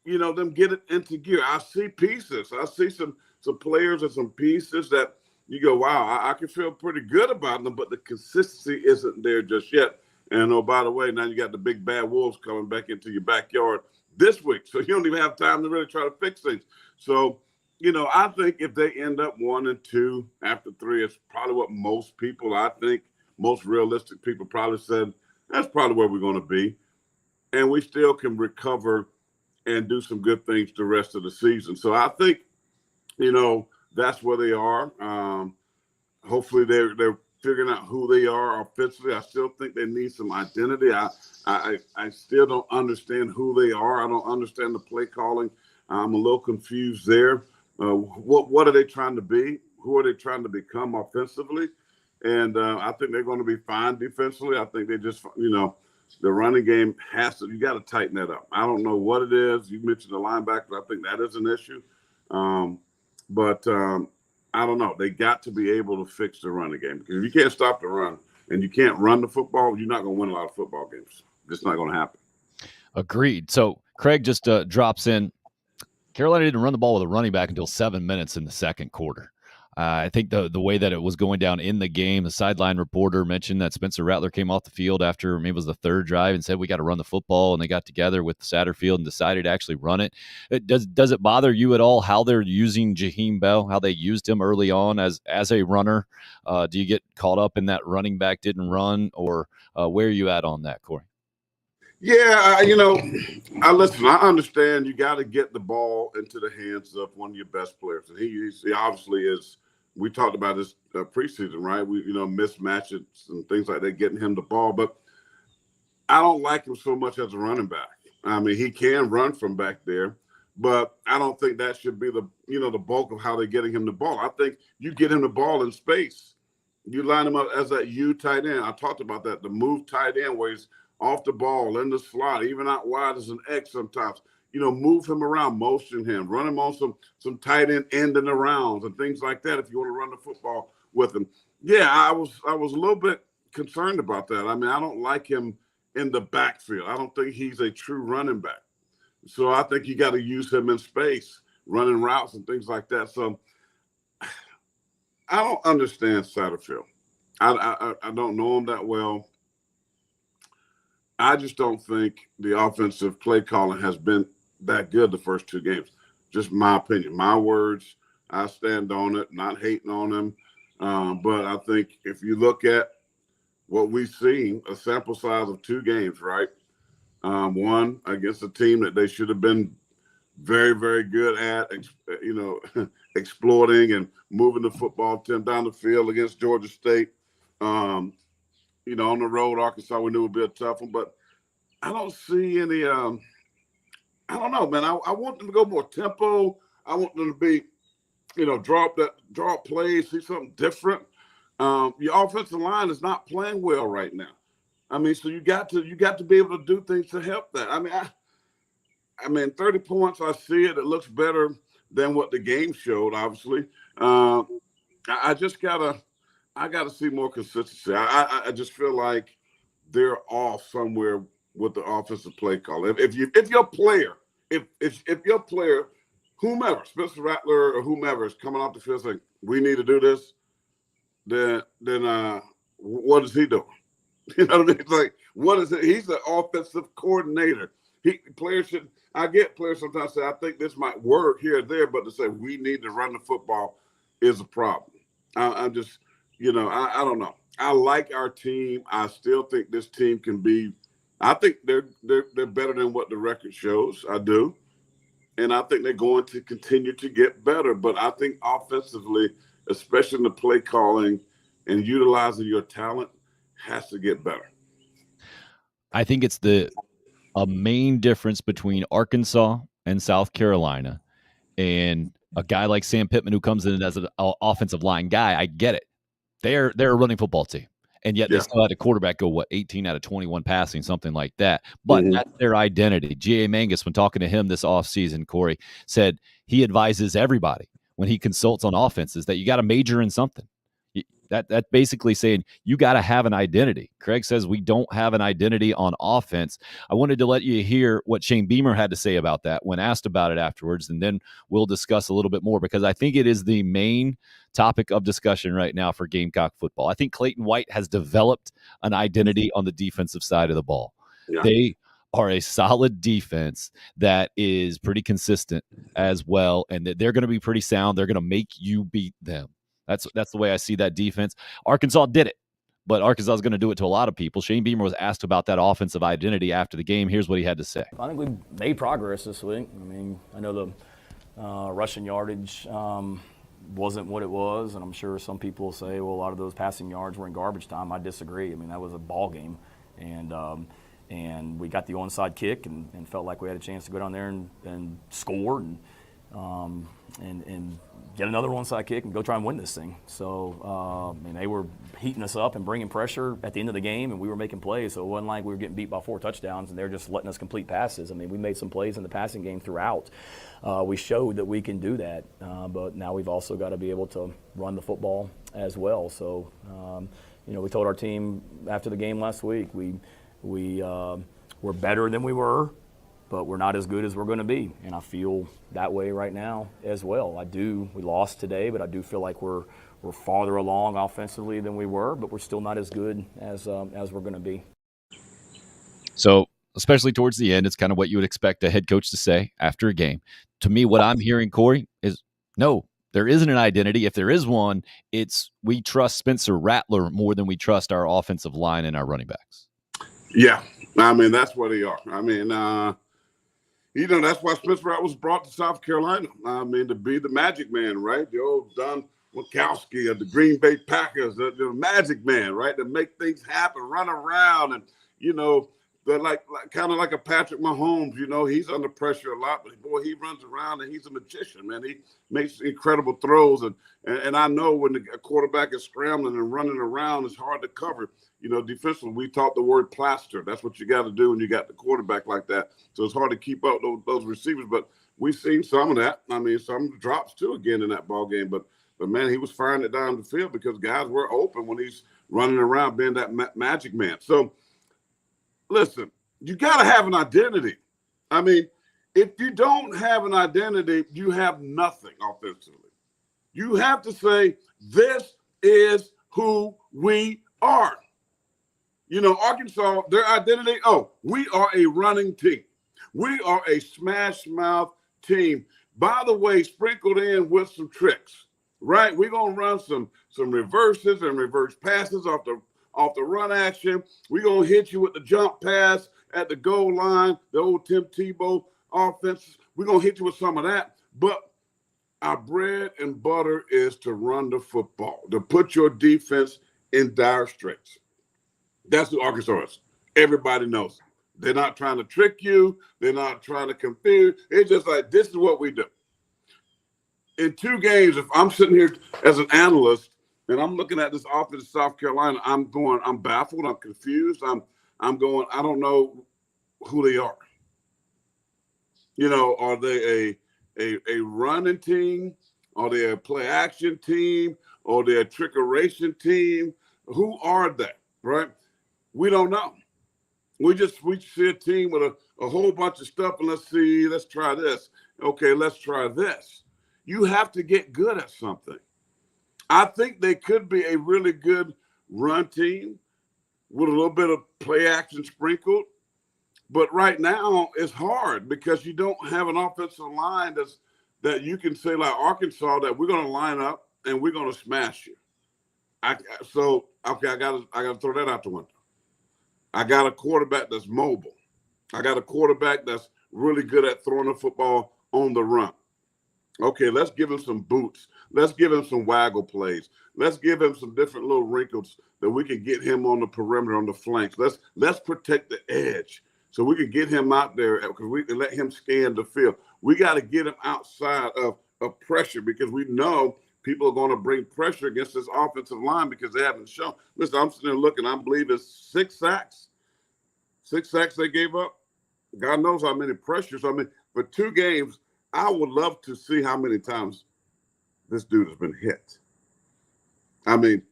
them get it into gear. I see pieces. I see some players and some pieces that you go, wow, I can feel pretty good about them, but the consistency isn't there just yet. And oh, by the way, now you got the big bad wolves coming back into your backyard this week. So you don't even have time to really try to fix things. So, I think if they end up 1-2 after 3, it's probably what most people, I think, most realistic people probably said, that's probably where we're going to be. And we still can recover and do some good things the rest of the season. So I think, that's where they are. Hopefully they're figuring out who they are offensively. I still think they need some identity. I still don't understand who they are. I don't understand the play calling. I'm a little confused there. What are they trying to be? Who are they trying to become offensively? And I think they're going to be fine defensively. I think they just, the running game you got to tighten that up. I don't know what it is. You mentioned the linebacker. I think that is an issue. But I don't know. They got to be able to fix the running game, because if you can't stop the run and you can't run the football, you're not going to win a lot of football games. It's not going to happen. Agreed. So Craig just drops in. Carolina didn't run the ball with a running back until 7 minutes in the second quarter. I think the way that it was going down in the game, the sideline reporter mentioned that Spencer Rattler came off the field after maybe it was the third drive and said, we got to run the football. And they got together with Satterfield and decided to actually run it. Does it bother you at all how they're using Jaheim Bell, how they used him early on as a runner? Do you get caught up in that running back didn't run, or where are you at on that, Corey? Yeah, listen, I understand you got to get the ball into the hands of one of your best players. And he obviously is. We talked about this preseason, right? We, mismatches and things like that, getting him the ball. But I don't like him so much as a running back. He can run from back there, but I don't think that should be the bulk of how they're getting him the ball. I think you get him the ball in space. You line him up as that U tight end. I talked about that, the move tight end where he's off the ball, in the slot, even out wide as an X sometimes. Move him around, motion him, run him on some tight end ending arounds and things like that if you want to run the football with him. Yeah, I was a little bit concerned about that. I don't like him in the backfield. I don't think he's a true running back. So I think you got to use him in space, running routes and things like that. So I don't understand Satterfield. I don't know him that well. I just don't think the offensive play calling has been that good the first 2 games. just my opinion, my words. I stand on it, not hating on them. But I think if you look at what we've seen, a sample size of 2 games, right? One against a team that they should have been very, very good at, exploiting and moving the football team down the field against Georgia State. On the road, Arkansas, we knew would be a tough one, but I don't see any. I don't know, man. I want them to go more tempo. I want them to be, draw up plays, see something different. Your offensive line is not playing well right now. I mean, so you got to be able to do things to help that. I mean, 30 points. I see it. It looks better than what the game showed. Obviously, I gotta see more consistency. I just feel like they're off somewhere with the offensive play call. If your player, whomever, Spencer Rattler or whomever is coming off the field saying we need to do this, then what is he doing? You know what I mean? It's like, what is it? He's the offensive coordinator. I get players sometimes say, I think this might work here or there, but to say we need to run the football is a problem. I'm just, I don't know. I like our team. I still think this team can be. I think they're better than what the record shows. I do, and I think they're going to continue to get better. But I think offensively, especially in the play calling and utilizing your talent, has to get better. I think it's a main difference between Arkansas and South Carolina and a guy like Sam Pittman who comes in as an offensive line guy. I get it. They're a running football team, and yet they still had a quarterback go, 18 out of 21 passing, something like that. But that's their identity. G.A. Mangus, when talking to him this offseason, Corey, said he advises everybody when he consults on offenses that you got to major in something. That basically saying you got to have an identity. Craig says we don't have an identity on offense. I wanted to let you hear what Shane Beamer had to say about that when asked about it afterwards, and then we'll discuss a little bit more because I think it is the main topic of discussion right now for Gamecock football. I think Clayton White has developed an identity on the defensive side of the ball. Yeah. They are a solid defense that is pretty consistent as well, and that they're going to be pretty sound. They're going to make you beat them. That's the way I see that defense. Arkansas did it, but Arkansas is going to do it to a lot of people. Shane Beamer was asked about that offensive identity after the game. Here's what he had to say. I think we made progress this week. I mean, I know the rushing yardage wasn't what it was, and I'm sure some people will say, well, a lot of those passing yards were in garbage time. I disagree. I mean, that was a ball game, and we got the onside kick and felt like we had a chance to go down there and score and get another onside kick and go try and win this thing. So, they were heating us up and bringing pressure at the end of the game, and we were making plays. So it wasn't like we were getting beat by 4 touchdowns, and they're just letting us complete passes. I mean, we made some plays in the passing game throughout. We showed that we can do that, but now we've also got to be able to run the football as well. So, we told our team after the game last week, we're better than we were, but we're not as good as we're going to be, and I feel that way right now as well. We lost today, but I do feel like we're farther along offensively than we were, but we're still not as good as we're going to be. So, especially towards the end, it's kind of what you would expect a head coach to say after a game. To me, what I'm hearing, Corey, is no, there isn't an identity. If there is one, it's we trust Spencer Rattler more than we trust our offensive line and our running backs. Yeah, I mean, that's what they are. I mean, that's why Spencer Rattler was brought to South Carolina. I mean, to be the magic man, right? The old Don Wachowski of the Green Bay Packers, the magic man, right? To make things happen, run around, and, they're like kind of like a Patrick Mahomes, he's under pressure a lot, but boy, he runs around and he's a magician, man. He makes incredible throws, and I know when the quarterback is scrambling and running around, it's hard to cover. Defensively, we taught the word plaster. That's what you got to do when you got the quarterback like that. So it's hard to keep up those receivers, but we've seen some of that. I mean, some drops too again in that ball game, but man, he was firing it down the field because guys were open when he's running around being that magic man. So listen, you got to have an identity. I mean, if you don't have an identity, you have nothing offensively. You have to say, this is who we are. Arkansas, their identity, we are a running team. We are a smash mouth team. By the way, sprinkled in with some tricks, right? We're gonna run some reverses and reverse passes off the run action. We're gonna hit you with the jump pass at the goal line, the old Tim Tebow offense. We're gonna hit you with some of that, but our bread and butter is to run the football, to put your defense in dire straits. That's who Arkansas is. Everybody knows it. They're not trying to trick you. They're not trying to confuse. It's just like, this is what we do. In 2 games, if I'm sitting here as an analyst and I'm looking at this offense in South Carolina, I'm baffled. I'm confused. I'm going, I don't know who they are. You know, are they a running team? Are they a play action team? Are they a trickeration team? Who are they, right? We don't know. We see a team with a whole bunch of stuff, and let's try this. Okay, let's try this. You have to get good at something. I think they could be a really good run team with a little bit of play action sprinkled. But right now it's hard because you don't have an offensive line that you can say, like Arkansas, that we're going to line up and we're going to smash you. I gotta throw that out the window. I got a quarterback that's mobile. I got a quarterback that's really good at throwing the football on the run. Okay, let's give him some boots. Let's give him some waggle plays. Let's give him some different little wrinkles that we can get him on the perimeter, on the flanks. Let's protect the edge so we can get him out there because we can let him scan the field. We got to get him outside of pressure because we know people are going to bring pressure against this offensive line because they haven't shown. Listen, I'm sitting there looking. I believe it's 6 sacks. 6 sacks they gave up. God knows how many pressures. I mean, for 2 games, I would love to see how many times this dude has been hit. I mean,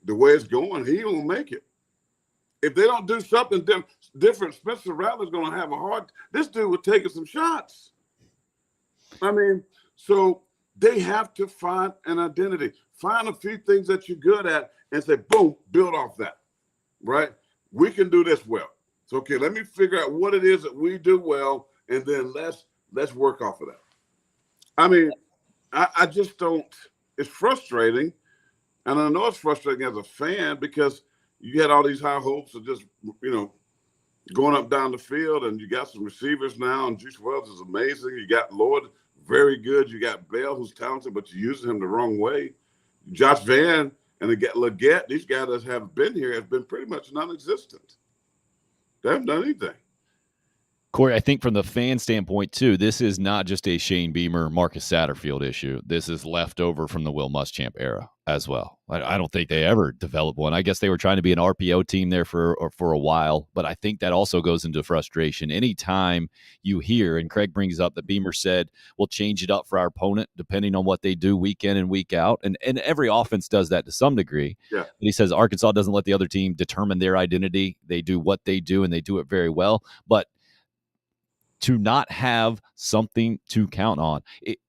the way it's going, he won't make it. If they don't do something different, Spencer Rattler's going to have a hard. This dude was taking some shots. I mean, so they have to find an identity. Find a few things that you're good at and say, boom, build off that, right? We can do this well. So, okay, let me figure out what it is that we do well, and then let's work off of that. I mean, I just don't – it's frustrating, and I know it's frustrating as a fan because you had all these high hopes of just, you know, going up down the field, and you got some receivers now, and Juice Wells is amazing. You got Lord, very good. You got Bell, who's talented, but you're using him the wrong way. Josh Van and Leggett, these guys that have been here have been pretty much non-existent. They haven't done anything. Corey, I think from the fan standpoint, too, this is not just a Shane Beamer, Marcus Satterfield issue. This is left over from the Will Muschamp era as well. I don't think they ever developed one. I guess they were trying to be an RPO team there for a while, but I think that also goes into frustration. Anytime you hear, and Craig brings up that Beamer said, we'll change it up for our opponent depending on what they do week in and week out, and every offense does that to some degree. Yeah. But he says Arkansas doesn't let the other team determine their identity. They do what they do, and they do it very well. But to not have something to count on.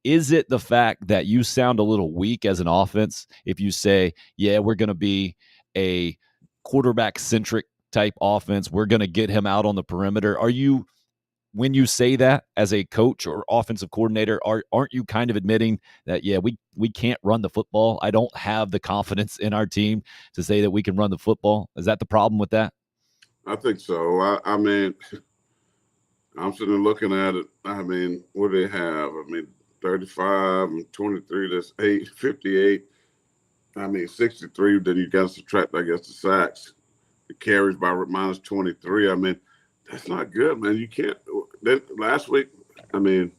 Is it the fact that you sound a little weak as an offense if you say, yeah, we're going to be a quarterback-centric type offense, we're going to get him out on the perimeter? Are you, when you say that as a coach or offensive coordinator, aren't you kind of admitting that, yeah, we can't run the football? I don't have the confidence in our team to say that we can run the football. Is that the problem with that? I think so. I mean – I'm sitting there looking at it. I mean, what do they have? I mean, 35 and 23, that's 58. I mean, 63, then you got to subtract, I guess, the sacks. The carries by minus 23. I mean, that's not good, man. You can't. Last week, I mean,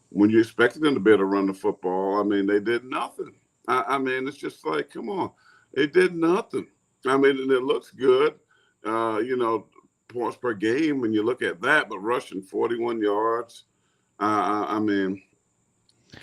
when you expected them to be able to run the football, I mean, they did nothing. I mean, it's just like, come on. They did nothing. I mean, and it looks good, you know, points per game when you look at that, but rushing 41 yards. I mean,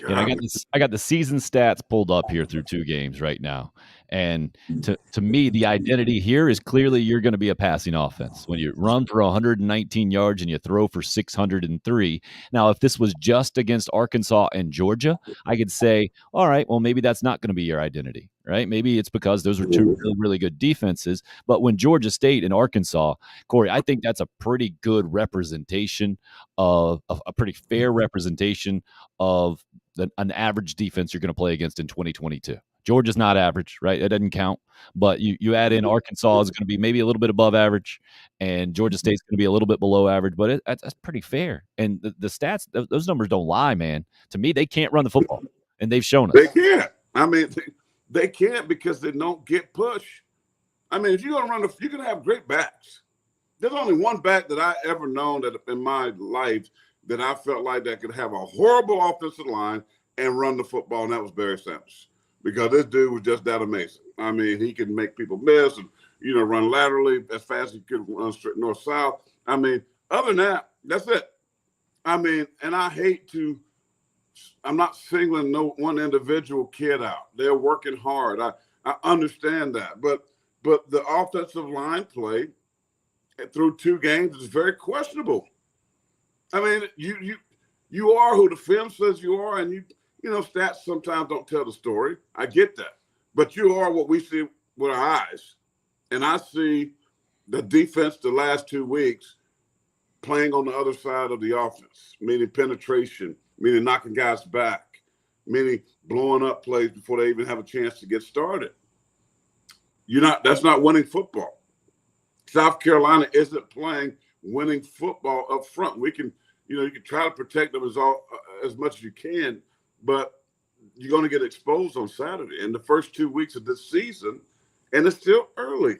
yeah, I got the season stats pulled up here through 2 games right now. And to me, the identity here is clearly you're going to be a passing offense. When you run for 119 yards and you throw for 603. Now, if this was just against Arkansas and Georgia, I could say, all right, well, maybe that's not going to be your identity, right? Maybe it's because those are two really, really good defenses. But when Georgia State and Arkansas, Corey, I think that's a pretty good representation of a pretty fair representation of an average defense you're going to play against in 2022. Georgia's not average, right? It doesn't count. But you add in Arkansas is going to be maybe a little bit above average, and Georgia State's going to be a little bit below average. But that's pretty fair. And the stats, those numbers don't lie, man. To me, they can't run the football, and they've shown us. They can't. I mean, they can't because they don't get push. I mean, if you're going to run you can have great backs. There's only one back that I ever known that in my life that I felt like that could have a horrible offensive line and run the football, and that was Barry Sanders. Because this dude was just that amazing. I mean, he could make people miss and, run laterally as fast as he could run straight north-south. I mean, other than that, that's it. I mean, and I'm not singling no one individual kid out. They're working hard. I understand that. But the offensive line play through 2 games is very questionable. I mean, you are who the film says you are, and stats sometimes don't tell the story. I get that. But you are what we see with our eyes. And I see the defense the last 2 weeks playing on the other side of the offense, meaning penetration, meaning knocking guys back, meaning blowing up plays before they even have a chance to get started. That's not winning football. South Carolina isn't playing winning football up front. We can, you can try to protect them as much as you can, but you're going to get exposed on Saturday. In the first 2 weeks of this season, and it's still early,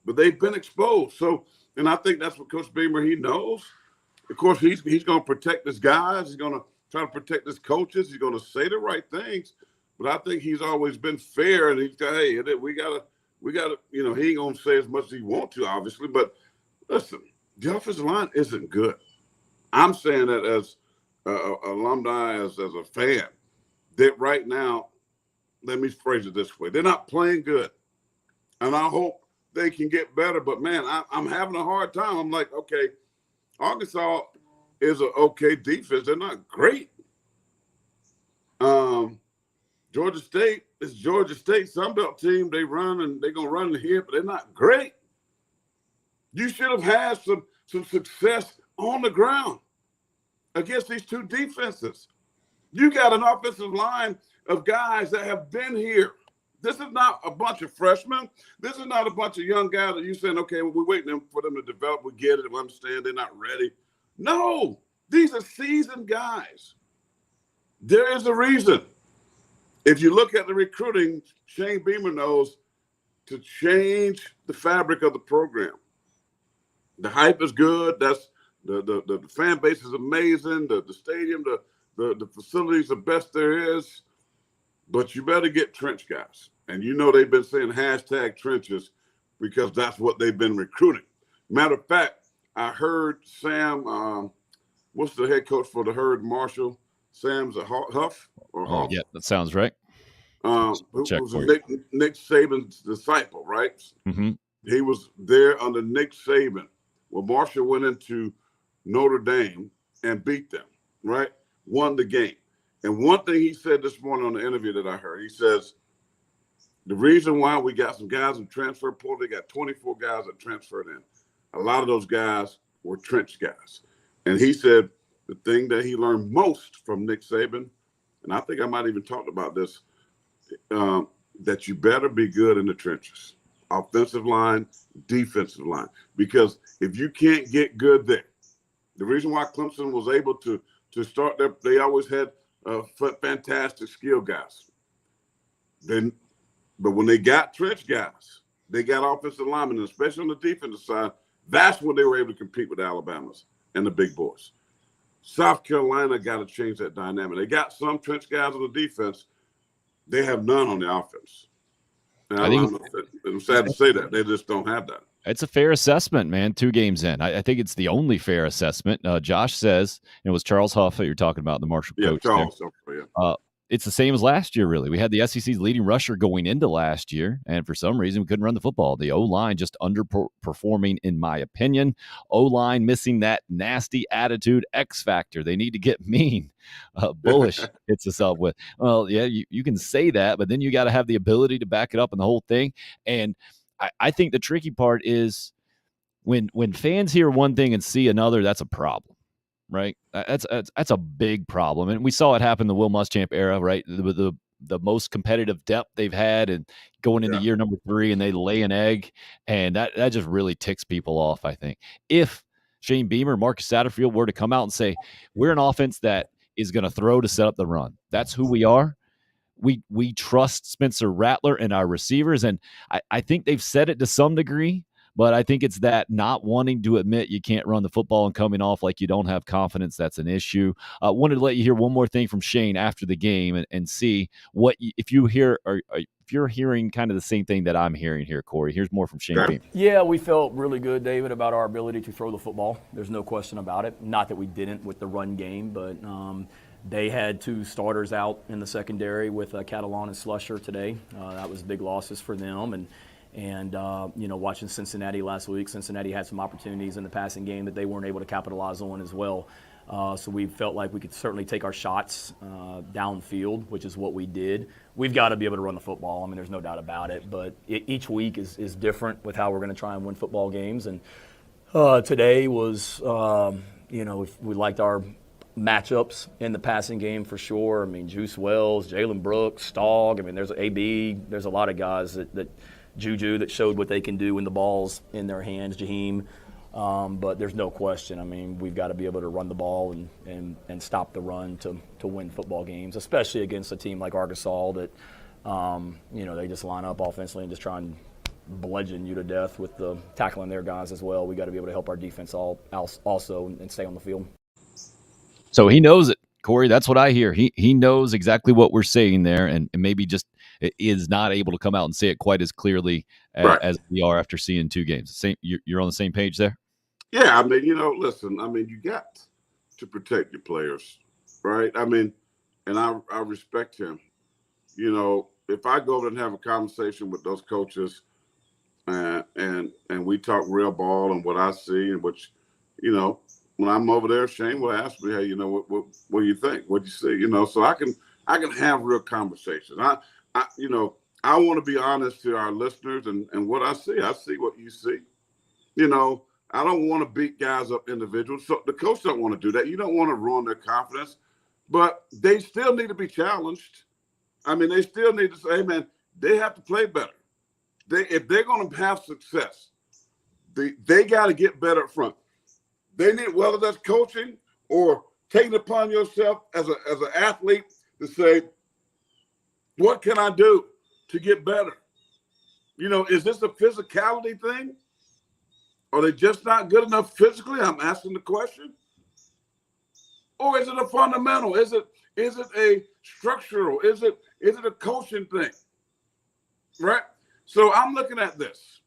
but they've been exposed. So, and I think that's what Coach Beamer, he knows. Of course, he's going to protect his guys. He's going to try to protect his coaches. He's going to say the right things. But I think he's always been fair, and he's got, hey, we gotta, he ain't going to say as much as he wants to, obviously. But listen, the offensive line isn't good. I'm saying that as alumni, as a fan, that right now, let me phrase it this way: they're not playing good, and I hope they can get better. But man, I'm having a hard time. I'm like, okay, Arkansas is an okay defense. They're not great. Georgia State is Georgia State, Sunbelt team. They run and they're gonna run the hip, but they're not great. You should have had some success on the ground against these 2 defenses. You got an offensive line of guys that have been here. This is not a bunch of freshmen. This is not a bunch of young guys that you're saying, okay, well, we're waiting for them to develop. We get it. We understand they're not ready. No, these are seasoned guys. There is a reason. If you look at the recruiting, Shane Beamer knows to change the fabric of the program. The hype is good. That's the fan base is amazing. The stadium, the facilities, the best there is. But you better get trench guys. And they've been saying hashtag trenches because that's what they've been recruiting. Matter of fact, I heard Sam, what's the head coach for the Herd Marshall? Sam's a Huff? Or Huff? Yeah, that sounds right. Who was Nick Saban's disciple, right? Mm-hmm. He was there under Nick Saban. Well, Marshall went into Notre Dame and beat them, right? Won the game. And one thing he said this morning on the interview that I heard, he says, the reason why we got some guys in transfer portal, they got 24 guys that transferred in. A lot of those guys were trench guys. And he said the thing that he learned most from Nick Saban, and I think I might even talked about this, that you better be good in the trenches, offensive line, defensive line. Because if you can't get good there, the reason why Clemson was able to start there, they always had fantastic skill guys. But when they got trench guys, they got offensive linemen, and especially on the defensive side, that's when they were able to compete with Alabama's and the big boys. South Carolina got to change that dynamic. They got some trench guys on the defense. They have none on the offense. And I'm sad to say that. They just don't have that. It's a fair assessment, man. 2 games in. I think it's the only fair assessment. Josh says, it was Charles Huff that you're talking about, the Marshall coach. Charles, it's the same as last year, really. We had the SEC's leading rusher going into last year, and for some reason, we couldn't run the football. The O-line just underperforming, in my opinion. O-line missing that nasty attitude X factor. They need to get mean. Bullish hits us up with, well, yeah, you can say that, but then you got to have the ability to back it up in the whole thing. And I think the tricky part is when fans hear one thing and see another, that's a problem. Right, that's a big problem, and we saw it happen in the Will Muschamp era. Right, the most competitive depth they've had, and going into year number 3, and they lay an egg, and that just really ticks people off. I think if Shane Beamer, Marcus Satterfield were to come out and say, "We're an offense that is going to throw to set up the run. That's who we are." We trust Spencer Rattler and our receivers, and I think they've said it to some degree. But I think it's that not wanting to admit you can't run the football and coming off like you don't have confidence. That's an issue. I wanted to let you hear one more thing from Shane after the game and see what if you hear or if you're hearing kind of the same thing that I'm hearing here, Corey. Here's more from Shane Beamer. Yeah, we felt really good, David, about our ability to throw the football. There's no question about it. Not that we didn't with the run game, but they had 2 starters out in the secondary with Catalan and Slusher today. That was big losses for them. And watching Cincinnati last week, Cincinnati had some opportunities in the passing game that they weren't able to capitalize on as well. So we felt like we could certainly take our shots downfield, which is what we did. We've got to be able to run the football. I mean, there's no doubt about it. But each week is different with how we're going to try and win football games. And today was, we liked our matchups in the passing game for sure. I mean, Juice Wells, Jalen Brooks, Stogg. I mean, there's AB. There's a lot of guys that Juju that showed what they can do when the ball's in their hands, Jaheim. But there's no question. I mean, we've got to be able to run the ball and stop the run to win football games, especially against a team like Arkansas that, they just line up offensively and just try and bludgeon you to death with the tackling their guys as well. We got to be able to help our defense also and stay on the field. So he knows it, Corey. That's what I hear. He knows exactly what we're saying there, and maybe just is not able to come out and say it quite as clearly as we are after seeing 2 games. You're on the same page there? Yeah, I mean, listen, I mean, you got to protect your players, right? I mean, and I respect him. If I go over and have a conversation with those coaches and we talk real ball and what I see and which, when I'm over there, Shane will ask me, hey, what do you think? What do you see? So I can have real conversations. I want to be honest to our listeners and what I see what you see. I don't want to beat guys up individually. So the coach don't want to do that. You don't want to ruin their confidence, but they still need to be challenged. I mean, they still need to say, hey, man, they have to play better. If they're going to have success, they got to get better up front. They need, whether that's coaching or taking it upon yourself as an athlete to say, what can I do to get better? Is this a physicality thing? Are they just not good enough physically? I'm asking the question. Or is it a fundamental? Is it a structural? Is it a coaching thing? Right? So I'm looking at this.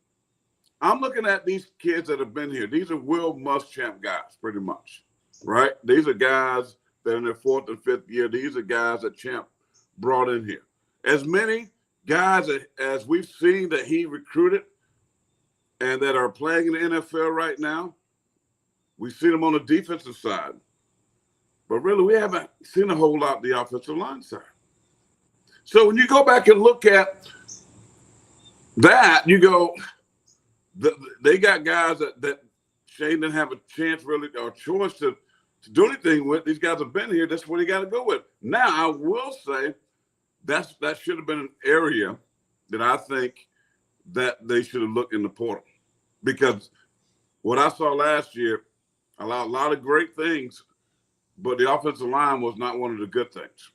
I'm looking at these kids that have been here. These are Will Muschamp guys, pretty much, right? These are guys that are in their 4th and 5th year. These are guys that Champ brought in here. As many guys as we've seen that he recruited and that are playing in the NFL right now, we've seen them on the defensive side. But really, we haven't seen a whole lot of the offensive line side. So when you go back and look at that, you go – they got guys that Shane didn't have a chance really or choice to do anything with. These guys have been here. That's what he got to go with. Now, I will say that should have been an area that I think that they should have looked in the portal. Because what I saw last year, a lot of great things, but the offensive line was not one of the good things.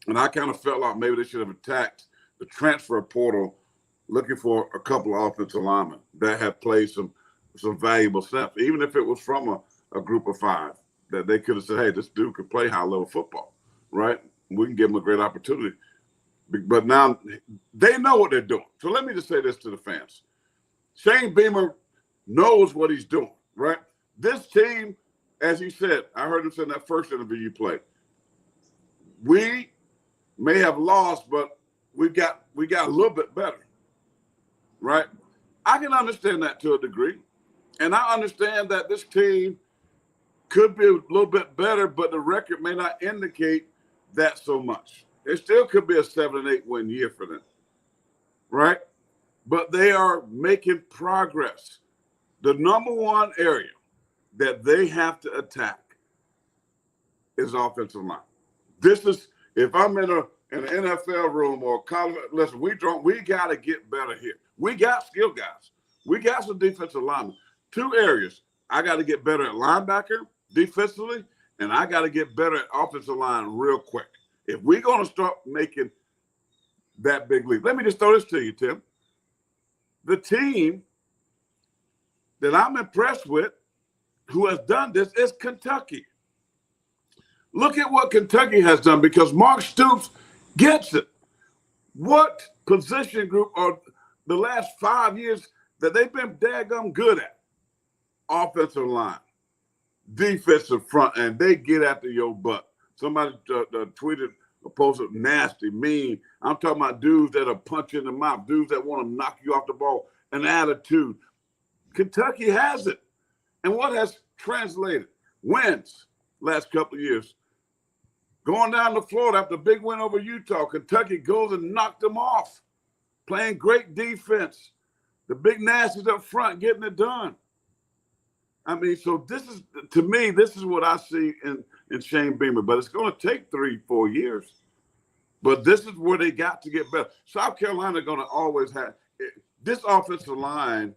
And I kind of felt like maybe they should have attacked the transfer portal looking for a couple of offensive linemen that have played some valuable snaps, even if it was from a group of 5, that they could have said, hey, this dude could play high-level football, right? We can give him a great opportunity. But now they know what they're doing. So let me just say this to the fans. Shane Beamer knows what he's doing, right? This team, as he said, I heard him say in that first interview you played, we may have lost, but we got a little bit better, right? I can understand that to a degree, and I understand that this team could be a little bit better, but the record may not indicate that so much. It still could be a 7-8 win year for them, right? But they are making progress. The number one area that they have to attack is offensive line. This is, if I'm in an NFL room or college, listen, we got to get better here. We got skill guys. We got some defensive linemen. Two areas. I got to get better at linebacker defensively, and I got to get better at offensive line real quick. If we're going to start making that big leap, let me just throw this to you, Tim. The team that I'm impressed with who has done this is Kentucky. Look at what Kentucky has done, because Mark Stoops gets it. What position group are the last 5 years that they've been daggum good at? Offensive line, defensive front, and they get after your butt. Somebody tweeted or posted nasty, mean. I'm talking about dudes that are punch in the mouth, dudes that want to knock you off the ball, an attitude. Kentucky has it. And what has translated? Wins last couple of years. Going down to Florida after a big win over Utah, Kentucky goes and knocked them off, playing great defense. The big nasties up front getting it done. I mean, so this is, to me, this is what I see in Shane Beamer. But it's going to take 3-4 years. But this is where they got to get better. South Carolina going to always have – this offensive line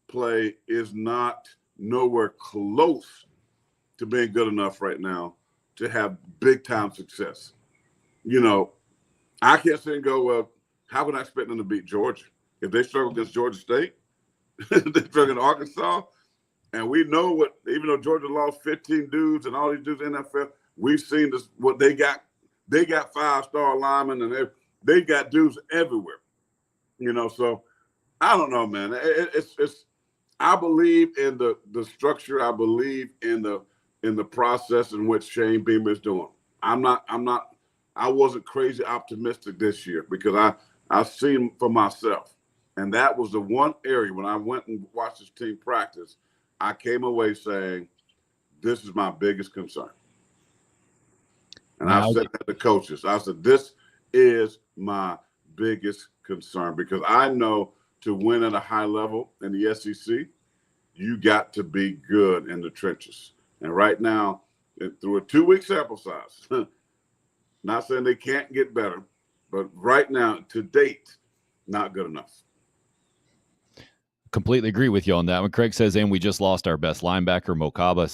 play is not nowhere close to being good enough right now to have big-time success. You know, I can't sit and go, well, how can I expect them to beat Georgia? If they struggle against Georgia State, they struggle in Arkansas, and we know what, even though Georgia lost 15 dudes and all these dudes in the NFL, we've seen this, what they got. They got 5-star linemen, and they got dudes everywhere. You know, so I don't know, man. It's I believe in the structure. I believe in the process in which Shane Beamer is doing. I wasn't crazy optimistic this year because I've seen for myself. And that was the one area when I went and watched this team practice, I came away saying, this is my biggest concern. And I said that to coaches. I said, this is my biggest concern because I know to win at a high level in the SEC, you got to be good in the trenches. And right now, through a 2-week sample size, not saying they can't get better, but right now, to date, not good enough. Completely agree with you on that one. Craig says, and we just lost our best linebacker, Mo Kaba.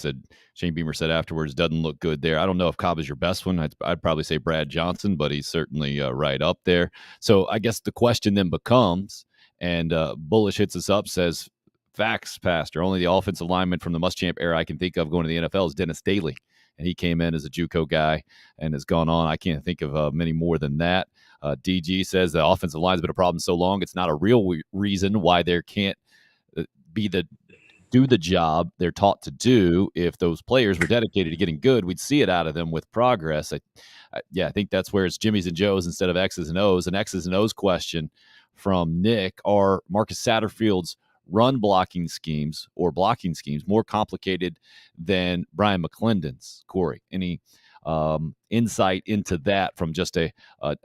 Shane Beamer said afterwards, doesn't look good there. I don't know if Kaba's your best one. I'd probably say Brad Johnson, but he's certainly right up there. So I guess the question then becomes, and Bullish hits us up, says, facts, Pastor. Only the offensive lineman from the Muschamp era I can think of going to the NFL is Dennis Daly. And he came in as a JUCO guy and has gone on. I can't think of many more than that. DG says the offensive line's been a problem so long, it's not a real reason why there can't do the job they're taught to do. If those players were dedicated to getting good, we'd see it out of them with progress. I think that's where it's Jimmy's and Joe's instead of X's and O's. An X's and O's question from Nick: are Marcus Satterfield's run blocking schemes or blocking schemes more complicated than Brian McClendon's? Corey, any insight into that from just a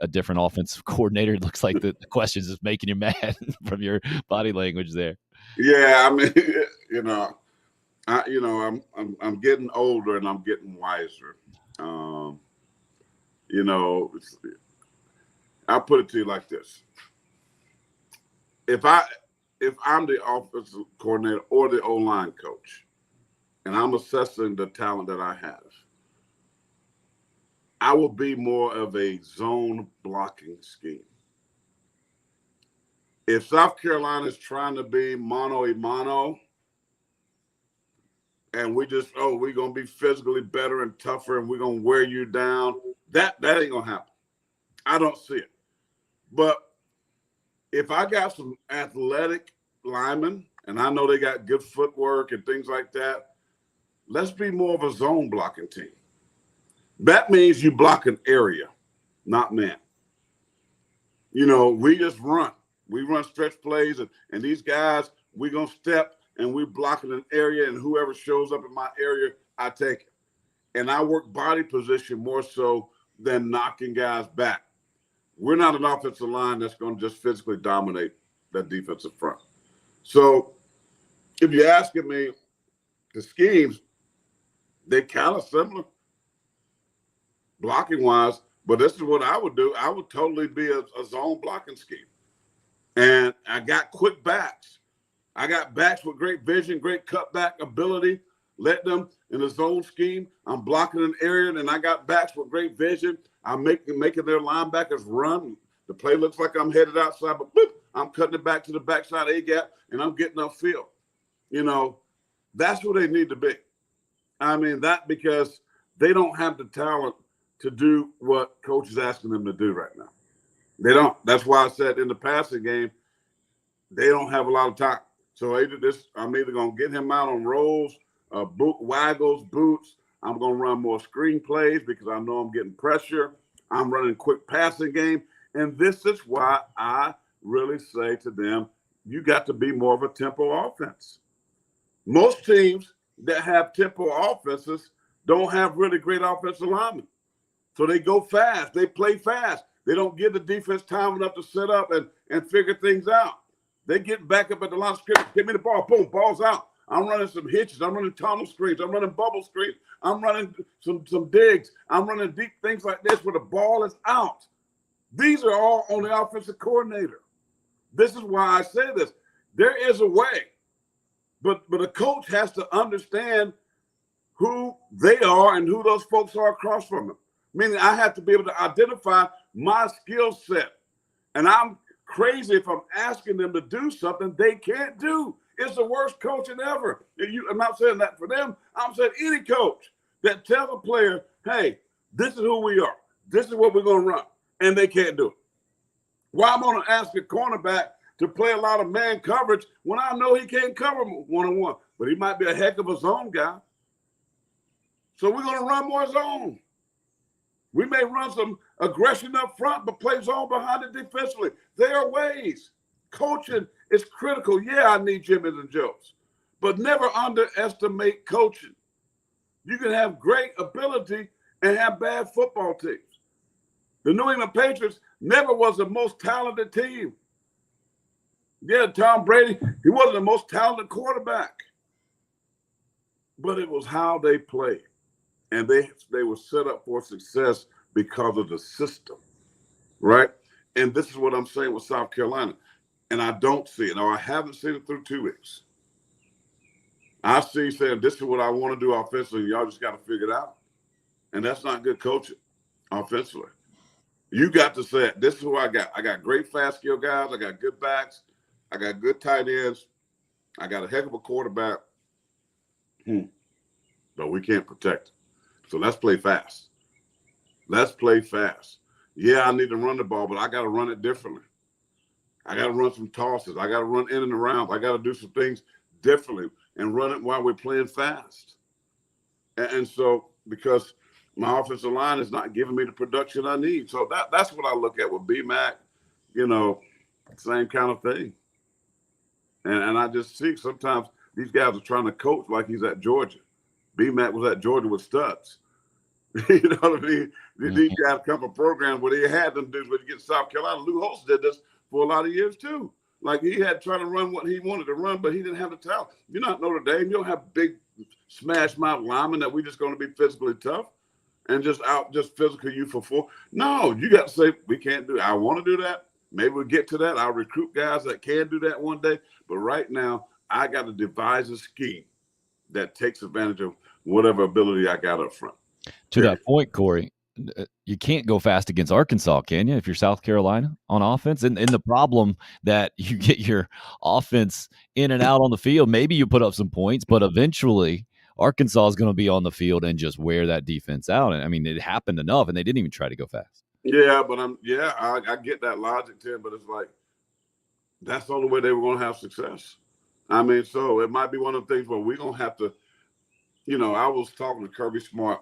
different offensive coordinator? It looks like the question's just making you mad from your body language there. Yeah, I mean, I'm getting older and I'm getting wiser. I'll put it to you like this: if I'm the offensive coordinator or the O-line coach, and I'm assessing the talent that I have, I will be more of a zone blocking scheme. If South Carolina is trying to be mano-a-mano, and we're going to be physically better and tougher and we're going to wear you down, that ain't going to happen. I don't see it. But if I got some athletic linemen, and I know they got good footwork and things like that, let's be more of a zone blocking team. That means you block an area, not man. we just run. We run stretch plays, and these guys, we're going to step, and we're blocking an area, and whoever shows up in my area, I take it. And I work body position more so than knocking guys back. We're not an offensive line that's going to just physically dominate that defensive front. So if you're asking me, the schemes, they're kind of similar blocking-wise, but this is what I would do. I would totally be a zone blocking scheme. And I got quick backs. I got backs with great vision, great cutback ability. Let them in the zone scheme. I'm blocking an area, and I got backs with great vision. I'm making their linebackers run. The play looks like I'm headed outside, but boop, I'm cutting it back to the backside A-gap, and I'm getting upfield. That's who they need to be. I mean, that because they don't have the talent to do what coach is asking them to do right now. They don't. That's why I said in the passing game, they don't have a lot of time. So I'm either going to get him out on rolls, waggles, boots. I'm going to run more screen plays because I know I'm getting pressure. I'm running quick passing game. And this is why I really say to them, you got to be more of a tempo offense. Most teams that have tempo offenses don't have really great offensive linemen. So they go fast. They play fast. They don't give the defense time enough to set up and figure things out. They get back up at the line of scrimmage. Give me the ball. Boom, ball's out. I'm running some hitches. I'm running tunnel screens. I'm running bubble screens. I'm running some digs. I'm running deep things like this where the ball is out. These are all on the offensive coordinator. This is why I say this. There is a way, but a coach has to understand who they are and who those folks are across from them. Meaning I have to be able to identify my skill set. And I'm crazy if I'm asking them to do something they can't do. It's the worst coaching ever. I'm not saying that for them. I'm saying any coach that tells a player, hey, this is who we are. This is what we're going to run. And they can't do it. Why am I going to ask a cornerback to play a lot of man coverage when I know he can't cover one-on-one? But he might be a heck of a zone guy. So we're going to run more zone. We may run some aggression up front, but play zone behind it defensively. There are ways. Coaching is critical. Yeah, I need Jimmys and Joes, but never underestimate coaching. You can have great ability and have bad football teams. The New England Patriots never was the most talented team. Yeah, Tom Brady, he wasn't the most talented quarterback, but it was how they played. And they were set up for success because of the system, right? And this is what I'm saying with South Carolina. And I don't see it, or I haven't seen it through 2 weeks. I see saying, this is what I want to do offensively. Y'all just got to figure it out. And that's not good coaching offensively. You got to say, this is who I got. I got great fast skill guys. I got good backs. I got good tight ends. I got a heck of a quarterback. But we can't protect it. So let's play fast. Let's play fast. Yeah, I need to run the ball, but I got to run it differently. I got to run some tosses. I got to run in and around. I got to do some things differently and run it while we're playing fast. And so because my offensive line is not giving me the production I need. So that's what I look at with B-Mac, same kind of thing. And I just see sometimes these guys are trying to coach like he's at Georgia. B-Mac was at Georgia with studs. You know what I mean? These guys come from programs where they had them dudes when you get to South Carolina. Lou Holtz did this for a lot of years too. Like he had trying to run what he wanted to run, but he didn't have the talent. You're not Notre Dame. You don't have big smash mouth linemen that we just going to be physically tough and just physical you for four. No, you got to say, we can't do it. I want to do that. Maybe we'll get to that. I'll recruit guys that can do that one day. But right now, I got to devise a scheme that takes advantage of whatever ability I got up front. To that point, Corey, you can't go fast against Arkansas, can you, if you're South Carolina on offense? And the problem that you get your offense in and out on the field, maybe you put up some points, but eventually Arkansas is going to be on the field and just wear that defense out. And I mean, it happened enough, and they didn't even try to go fast. Yeah, but I get that logic, Tim, but it's like that's the only way they were going to have success. I mean, so it might be one of the things where we're going to have to, I was talking to Kirby Smart.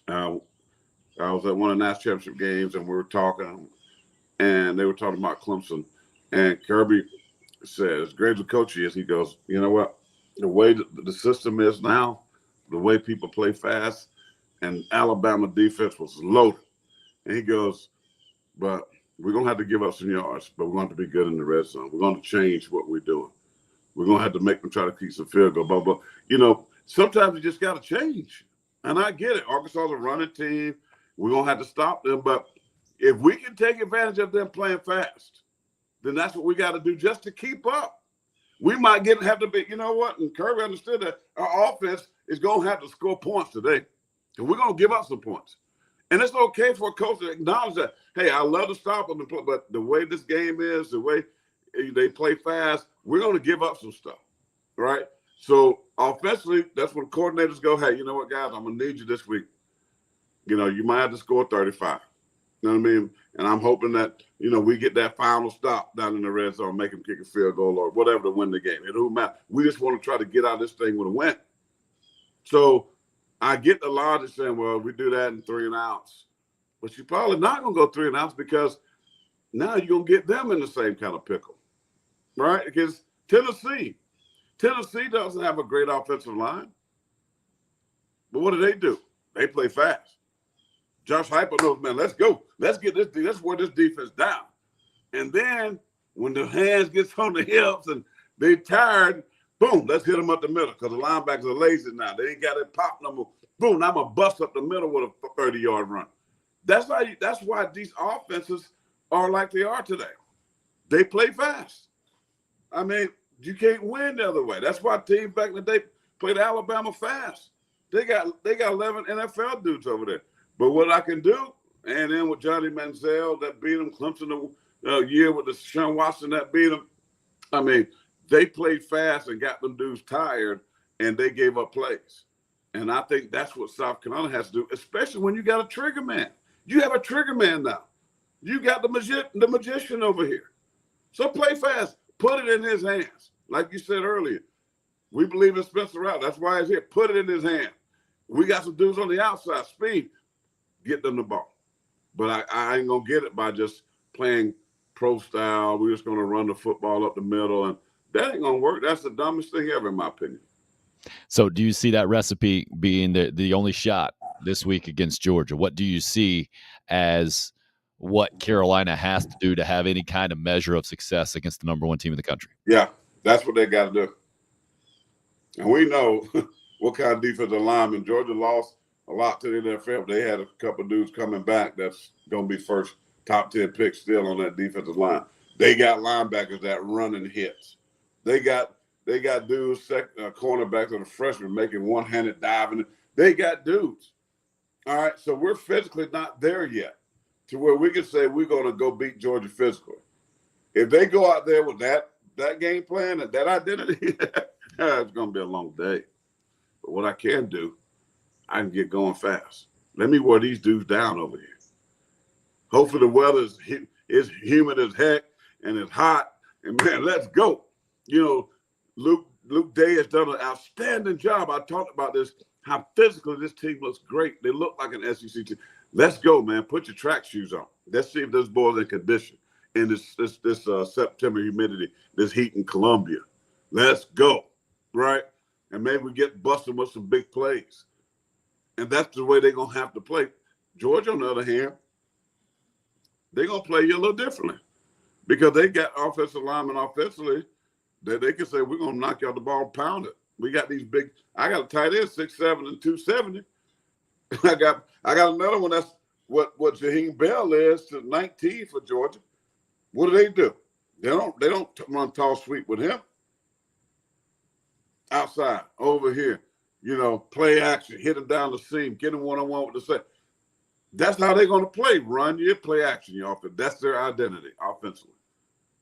I was at one of the national championship games, and we were talking, and they were talking about Clemson. And Kirby said, as great as a coach he is, he goes, you know what? The way the system is now, the way people play fast, and Alabama defense was loaded. And he goes, but we're going to have to give up some yards, but we're going to have to be good in the red zone. We're going to change what we're doing. We're going to have to make them try to keep some field goal, blah, blah. You know, sometimes you just got to change. And I get it. Arkansas is a running team. We're going to have to stop them. But if we can take advantage of them playing fast, then that's what we got to do just to keep up. We might have to be, you know what? And Kirby understood that our offense is going to have to score points today. And we're going to give up some points. And it's okay for a coach to acknowledge that, hey, I love to stop them, but the way this game is, the way they play fast, we're going to give up some stuff, right? So offensively, that's when coordinators go, hey, you know what, guys, I'm going to need you this week. You know, you might have to score 35. You know what I mean? And I'm hoping that, you know, we get that final stop down in the red zone, make them kick a field goal or whatever to win the game. It don't matter. We just want to try to get out of this thing with a win. So I get the logic saying, well, we do that in 3 and outs. But you're probably not going to go 3 and outs because now you're going to get them in the same kind of pickle, right? Because Tennessee doesn't have a great offensive line. But what do? They play fast. Josh Heupel knows, man, let's go. Let's get this. Let's wear this defense down. And then when the hands gets on the hips and they're tired, boom, let's hit them up the middle because the linebackers are lazy now. They ain't got that pop number. Boom, I'm going to bust up the middle with a 30-yard run. That's why these offenses are like they are today. They play fast. I mean, you can't win the other way. That's why teams back in the day played Alabama fast. They got 11 NFL dudes over there. But what I can do, and then with Johnny Manziel that beat him, Clemson the year with the Sean Watson that beat him, I mean, they played fast and got them dudes tired, and they gave up plays. And I think that's what South Carolina has to do, especially when you got a trigger man. You have a trigger man now. You got the magician over here. So play fast. Put it in his hands. Like you said earlier, we believe in Spencer Rattler. That's why he's here. Put it in his hand. We got some dudes on the outside. Speed. Get them the ball. But I ain't going to get it by just playing pro style. We're just going to run the football up the middle. And that ain't going to work. That's the dumbest thing ever, in my opinion. So do you see that recipe being the only shot this week against Georgia? What do you see as what Carolina has to do to have any kind of measure of success against the number 1 team in the country? Yeah, that's what they got to do. And we know what kind of defensive lineman. Georgia lost a lot to the NFL. They had a couple of dudes coming back that's going to be first top 10 picks still on that defensive line. They got linebackers that run and hits. They got dudes, cornerbacks that are freshmen making one-handed diving. They got dudes. All right, so we're physically not there yet to where we can say we're going to go beat Georgia physically. If they go out there with that game plan and that identity, it's going to be a long day. But what I can do, I can get going fast. Let me wear these dudes down over here. Hopefully the weather is humid as heck and it's hot. And, man, let's go. You know, Luke Day has done an outstanding job. I talked about this, how physically this team looks great. They look like an SEC team. Let's go, man. Put your track shoes on. Let's see if this boy's in condition in this September humidity, this heat in Columbia. Let's go, right? And maybe we get busted with some big plays. And that's the way they're going to have to play. Georgia, on the other hand, they're going to play you a little differently because they got offensive linemen offensively that they can say, we're going to knock you out the ball, pound it. We got these big – I got a tight end, 6'7" and 270. I got another one that's what Jaheim Bell is to 19 for Georgia. What do? They don't run tall sweep with him. Outside, over here, you know, play action, hit him down the seam, get him one-on-one with the set. That's how they're going to play. Run your play action, your offense. That's their identity offensively.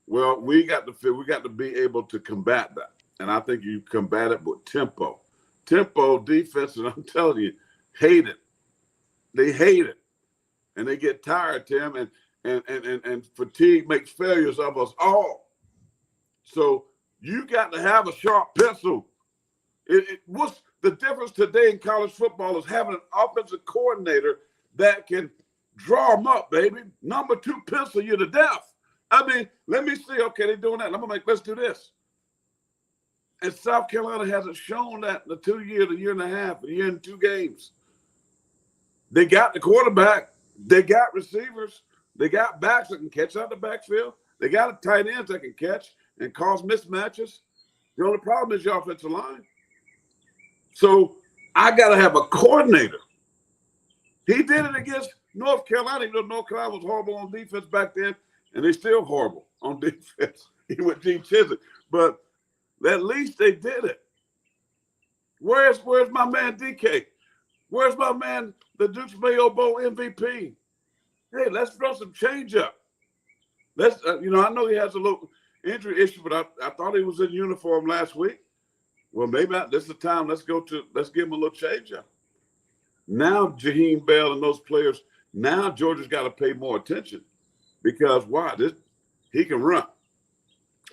Well, we got to be able to combat that. And I think you combat it with tempo. Tempo, defense, and I'm telling you, hate it. They hate it. And they get tired, Tim, and fatigue makes failures of us all. So you got to have a sharp pencil. What's the difference today in college football is having an offensive coordinator that can Draw them up, baby. Number 2 pencil you to death. I mean, let me see. Okay, they're doing that. Let's do this. And South Carolina hasn't shown that in the 2 years, a year and a half, a year and 2 games. They got the quarterback. They got receivers. They got backs that can catch out the backfield. They got a tight ends that can catch and cause mismatches. The only problem is your offensive line. So I got to have a coordinator. He did it against North Carolina. You know, North Carolina was horrible on defense back then, and they're still horrible on defense. He went Gene Chizik. But at least they did it. Where's my man DK? Where's my man, the Dukes Mayo Bowl MVP? Hey, let's throw some change up. Let's, I know he has a little injury issue, but I thought he was in uniform last week. Well, maybe this is the time. Let's give him a little change up. Now, Jaheim Bell and those players, now Georgia's got to pay more attention because why? He can run.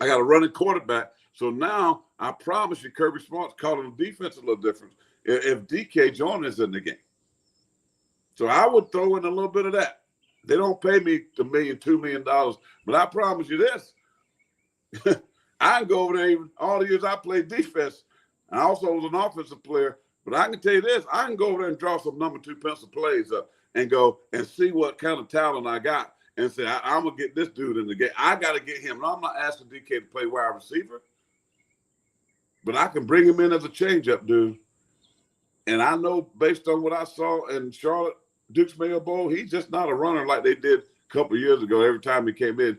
I got a running quarterback. So now I promise you, Kirby Smart's calling the defense a little different if DK Jones is in the game. So I would throw in a little bit of that. They don't pay me $1 million, $2 million, but I promise you this. I can go over there even all the years I played defense. I also was an offensive player, but I can tell you this. I can go over there and draw some number 2 pencil plays up and go and see what kind of talent I got and say, I'm going to get this dude in the game. I got to get him. And I'm not asking DK to play wide receiver, but I can bring him in as a change-up dude. And I know based on what I saw in Charlotte, Dukes Mayo Bowl, he's just not a runner like they did a couple of years ago. Every time he came in,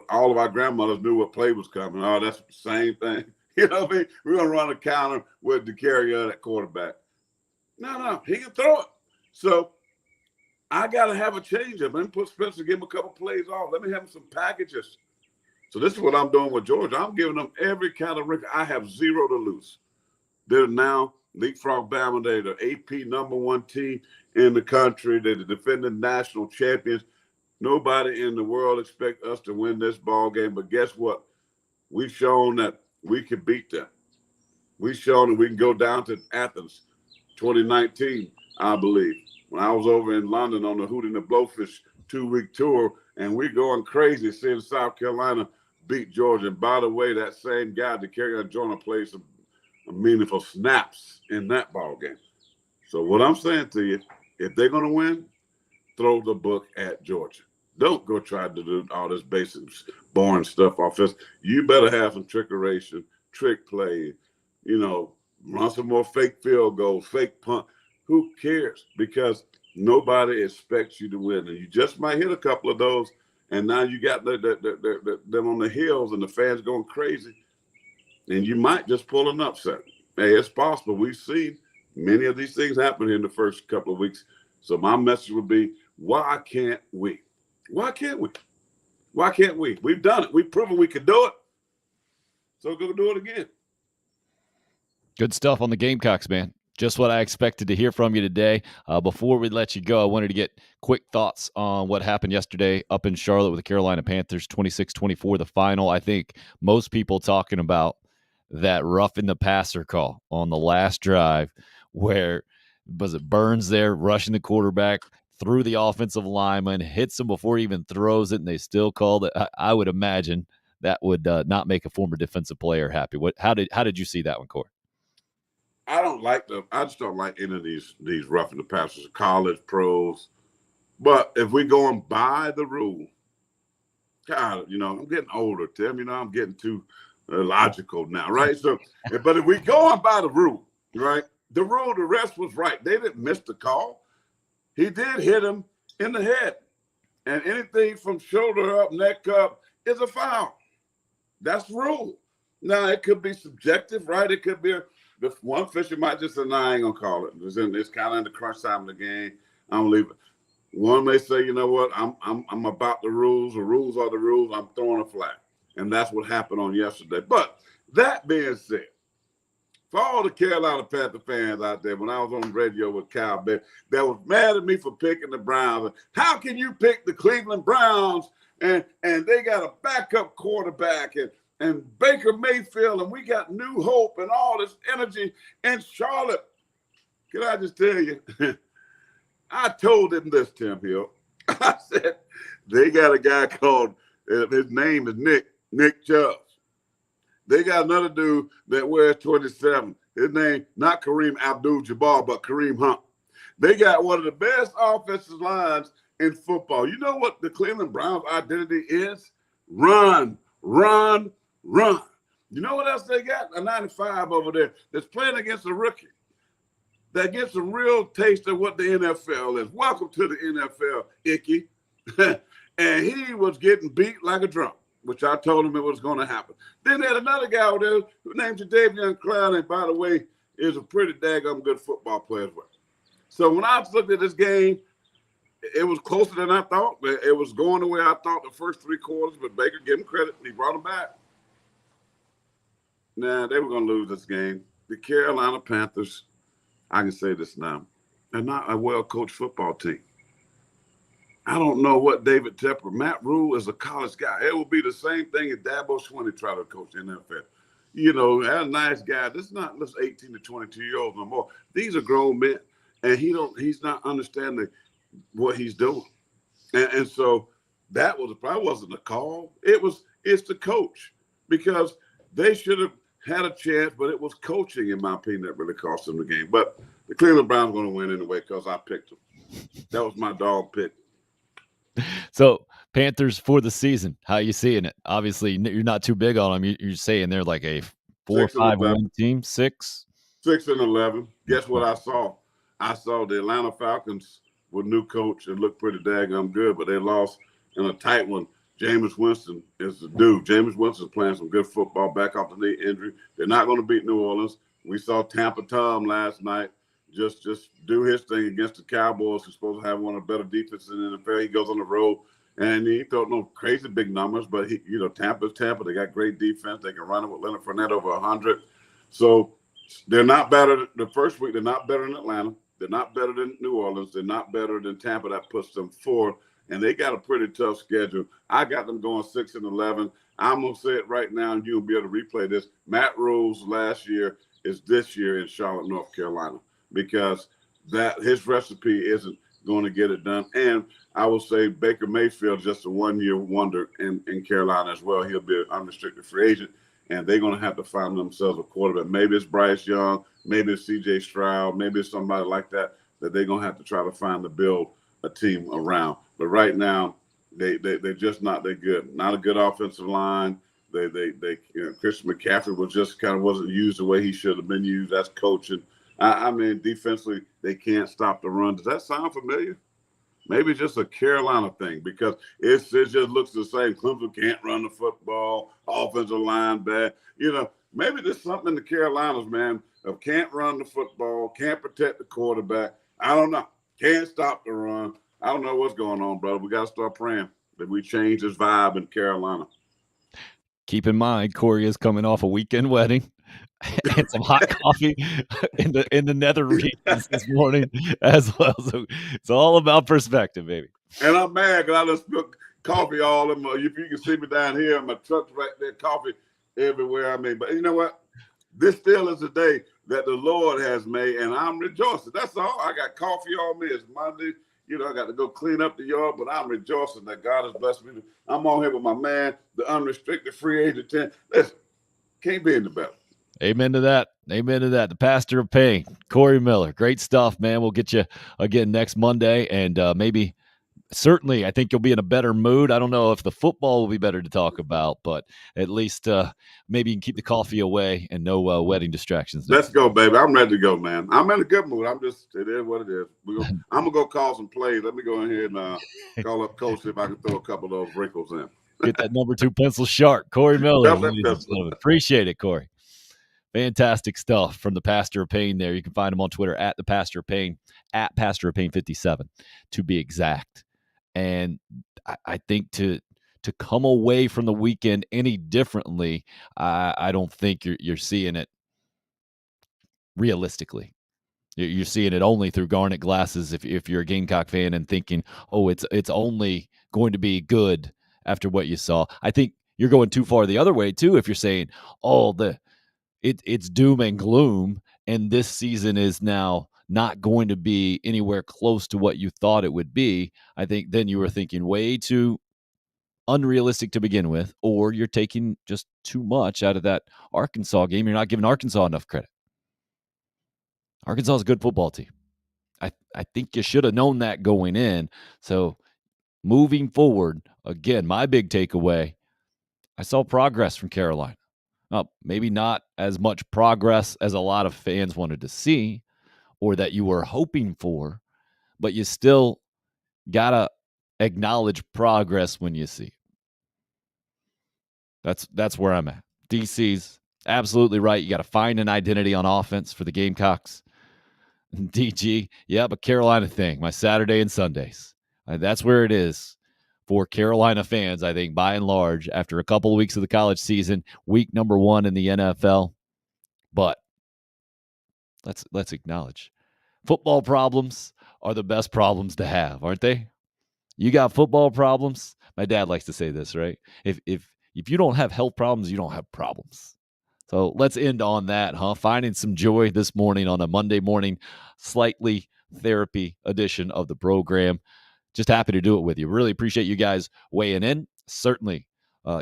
all of our grandmothers knew what play was coming. Oh, that's the same thing. You know what I mean? We're going to run a counter with the carrier at quarterback. No, he can throw it. So I got to have a change-up. Let me put Spencer, give him a couple plays off. Let me have him some packages. So this is what I'm doing with Georgia. I'm giving them every kind of record. I have 0 to lose. They're now leapfrog Bama. They're the AP #1 team in the country. They're the defending national champions. Nobody in the world expects us to win this ball game. But guess what? We've shown that we can beat them. We've shown that we can go down to Athens 2019, I believe, when I was over in London on the Hootie and the Blowfish 2-week tour, and we're going crazy seeing South Carolina beat Georgia. And by the way, that same guy, DeCarrion Joyner, played some meaningful snaps in that ball game. So what I'm saying to you, if they're going to win, throw the book at Georgia. Don't go try to do all this basic, boring stuff offense. You better have some trickeration, trick play, run some more fake field goals, fake punt. Who cares? Because nobody expects you to win. And you just might hit a couple of those, and now you got them on the hills and the fans going crazy, and you might just pull an upset. Hey, it's possible. We've seen many of these things happen in the first couple of weeks. So my message would be, why can't we? Why can't we? Why can't we? We've done it. We've proven we can do it. So go do it again. Good stuff on the Gamecocks, man. Just what I expected to hear from you today. Before we let you go, I wanted to get quick thoughts on what happened yesterday up in Charlotte with the Carolina Panthers, 26-24, the final. I think most people talking about that roughing the passer call on the last drive where, was it Burns there rushing the quarterback through the offensive lineman, hits him before he even throws it, and they still called it. I would imagine that would not make a former defensive player happy. How did you see that one, Corey? I just don't like any of these roughing the passers, college, pros. But if we're going by the rule, God, I'm getting older, Tim. I'm getting too logical now, right? So, but if we're going by the rule, right? The rule, the rest was right. They didn't miss the call. He did hit him in the head. And anything from shoulder up, neck up is a foul. That's the rule. Now, it could be subjective, right? It could be the one official might just say, no, I ain't going to call it. It's kind of in the crunch time of the game. I'm going to leave it. One may say, you know what, I'm about the rules. The rules are the rules. I'm throwing a flag. And that's what happened on yesterday. But that being said, for all the Carolina Panther fans out there, when I was on the radio with Kyle Beck, that was mad at me for picking the Browns. How can you pick the Cleveland Browns and they got a backup quarterback and Baker Mayfield and we got new hope and all this energy in Charlotte? Can I just tell you, I told him this, Tim Hill. I said, they got a guy called, his name is Nick Chubb. They got another dude that wears 27. His name, not Kareem Abdul-Jabbar, but Kareem Hunt. They got one of the best offensive lines in football. You know what the Cleveland Browns' identity is? Run, run, run. You know what else they got? A 95 over there that's playing against a rookie that gets a real taste of what the NFL is. Welcome to the NFL, Icky. And he was getting beat like a drum, which I told him it was going to happen. Then they had another guy over there who named Jadeveon Clown, and by the way, is a pretty daggum good football player as well. So when I looked at this game, it was closer than I thought. It was going the way I thought the first three quarters, but Baker, give him credit. He brought him back. Nah, they were going to lose this game. The Carolina Panthers, I can say this now, are not a well-coached football team. I don't know what David Tepper, Matt Rule is a college guy. It will be the same thing if Dabo Swinney tried to coach the NFL. You know, that nice guy. This is not just 18 to 22-year-olds no more. These are grown men, and he's not understanding what he's doing. And so that probably wasn't a call. It's the coach, because they should have had a chance, but it was coaching, in my opinion, that really cost them the game. But the Cleveland Browns are going to win anyway because I picked them. That was my dog pick. So Panthers for the season, how are you seeing it? Obviously, you're not too big on them. You're saying they're like a 4 or 5 win team, 6? 6-11. Guess what I saw? I saw the Atlanta Falcons with new coach and looked pretty daggum good, but they lost in a tight one. Jameis Winston is the dude. Jameis Winston's playing some good football back off the knee injury. They're not going to beat New Orleans. We saw Tampa Tom last night just do his thing against the Cowboys, who's supposed to have one of the better defenses in the NFL. He goes on the road, and he threw no crazy big numbers, but Tampa's Tampa. They got great defense. They can run it with Leonard Fournette over 100. So they're not better. The first week, they're not better than Atlanta. They're not better than New Orleans. They're not better than Tampa. That puts them 4th, and they got a pretty tough schedule. I got them going 6-11. I'm going to say it right now, and you'll be able to replay this. Matt Rule's last year is this year in Charlotte, North Carolina, because that his recipe isn't going to get it done. And I will say Baker Mayfield just a one-year wonder in Carolina as well. He'll be an unrestricted free agent, and they're going to have to find themselves a quarterback. Maybe it's Bryce Young, maybe it's C.J. Stroud, maybe it's somebody like that they're going to have to try to find to build a team around. But right now, they're just not that good. Not a good offensive line. Christian McCaffrey wasn't used the way he should have been used. That's coaching. I mean, defensively, they can't stop the run. Does that sound familiar? Maybe it's just a Carolina thing, because it just looks the same. Clemson can't run the football, offensive line bad. Maybe there's something in the Carolinas, man, of can't run the football, can't protect the quarterback. I don't know. Can't stop the run. I don't know what's going on, brother. We got to start praying that we change this vibe in Carolina. Keep in mind, Corey is coming off a weekend wedding and some hot coffee in the nether regions this morning as well. So it's all about perspective, baby. And I'm mad because I just spilled coffee all in my. If you can see me down here, my truck's right there, coffee everywhere. But you know what? This still is a day that the Lord has made, and I'm rejoicing. That's all. I got coffee on me. It's Monday. I got to go clean up the yard, but I'm rejoicing that God has blessed me. I'm on here with my man, the unrestricted free agent 10. Listen, can't be in the better. Amen to that. Amen to that. The pastor of pain, Corey Miller. Great stuff, man. We'll get you again next Monday, and certainly I think you'll be in a better mood. I don't know if the football will be better to talk about, but at least maybe you can keep the coffee away and no wedding distractions. Let's go, baby. I'm ready to go, man. I'm in a good mood. It is what it is. I'm going to go call some plays. Let me go ahead and call up Coach, see if I can throw a couple of those wrinkles in. Get that number 2 pencil sharp. Corey Miller. Appreciate it, Corey. Fantastic stuff from the Pastor of Pain there. You can find him on Twitter at the Pastor of Pain, at Pastor of Pain 57 to be exact. And I think to come away from the weekend any differently, I don't think you're seeing it realistically. You're seeing it only through garnet glasses if you're a Gamecock fan and thinking, oh, it's only going to be good after what you saw. I think you're going too far the other way too if you're saying, oh, it's doom and gloom and this season is now not going to be anywhere close to what you thought it would be, I think then you were thinking way too unrealistic to begin with, or you're taking just too much out of that Arkansas game. You're not giving Arkansas enough credit. Arkansas is a good football team. I think you should have known that going in. So moving forward, again, my big takeaway, I saw progress from Carolina. Maybe not as much progress as a lot of fans wanted to see or that you were hoping for, but you still got to acknowledge progress when you see it. That's where I'm at. DC's absolutely right. You got to find an identity on offense for the Gamecocks. DG, yeah, but Carolina thing, my Saturday and Sundays. That's where it is for Carolina fans, I think, by and large, after a couple of weeks of the college season, week number 1 in the NFL. But let's acknowledge, football problems are the best problems to have, aren't they? You got football problems. My dad likes to say this, right? If you don't have health problems, you don't have problems. So let's end on that, huh? Finding some joy this morning on a Monday morning, slightly therapy edition of the program. Just happy to do it with you. Really appreciate you guys weighing in. Certainly,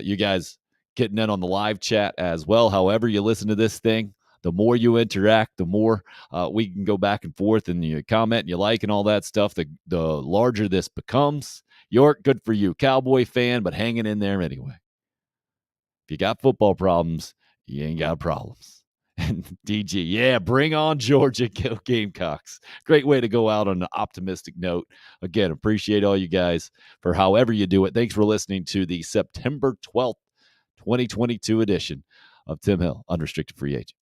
you guys getting in on the live chat as well. However you listen to this thing, the more you interact, the more we can go back and forth and you comment and you like and all that stuff, the larger this becomes. York, good for you. Cowboy fan, but hanging in there anyway. If you got football problems, you ain't got problems. And DG, yeah, bring on Georgia Gamecocks. Great way to go out on an optimistic note. Again, appreciate all you guys for however you do it. Thanks for listening to the September 12th, 2022 edition of Tim Hill, Unrestricted Free Agent.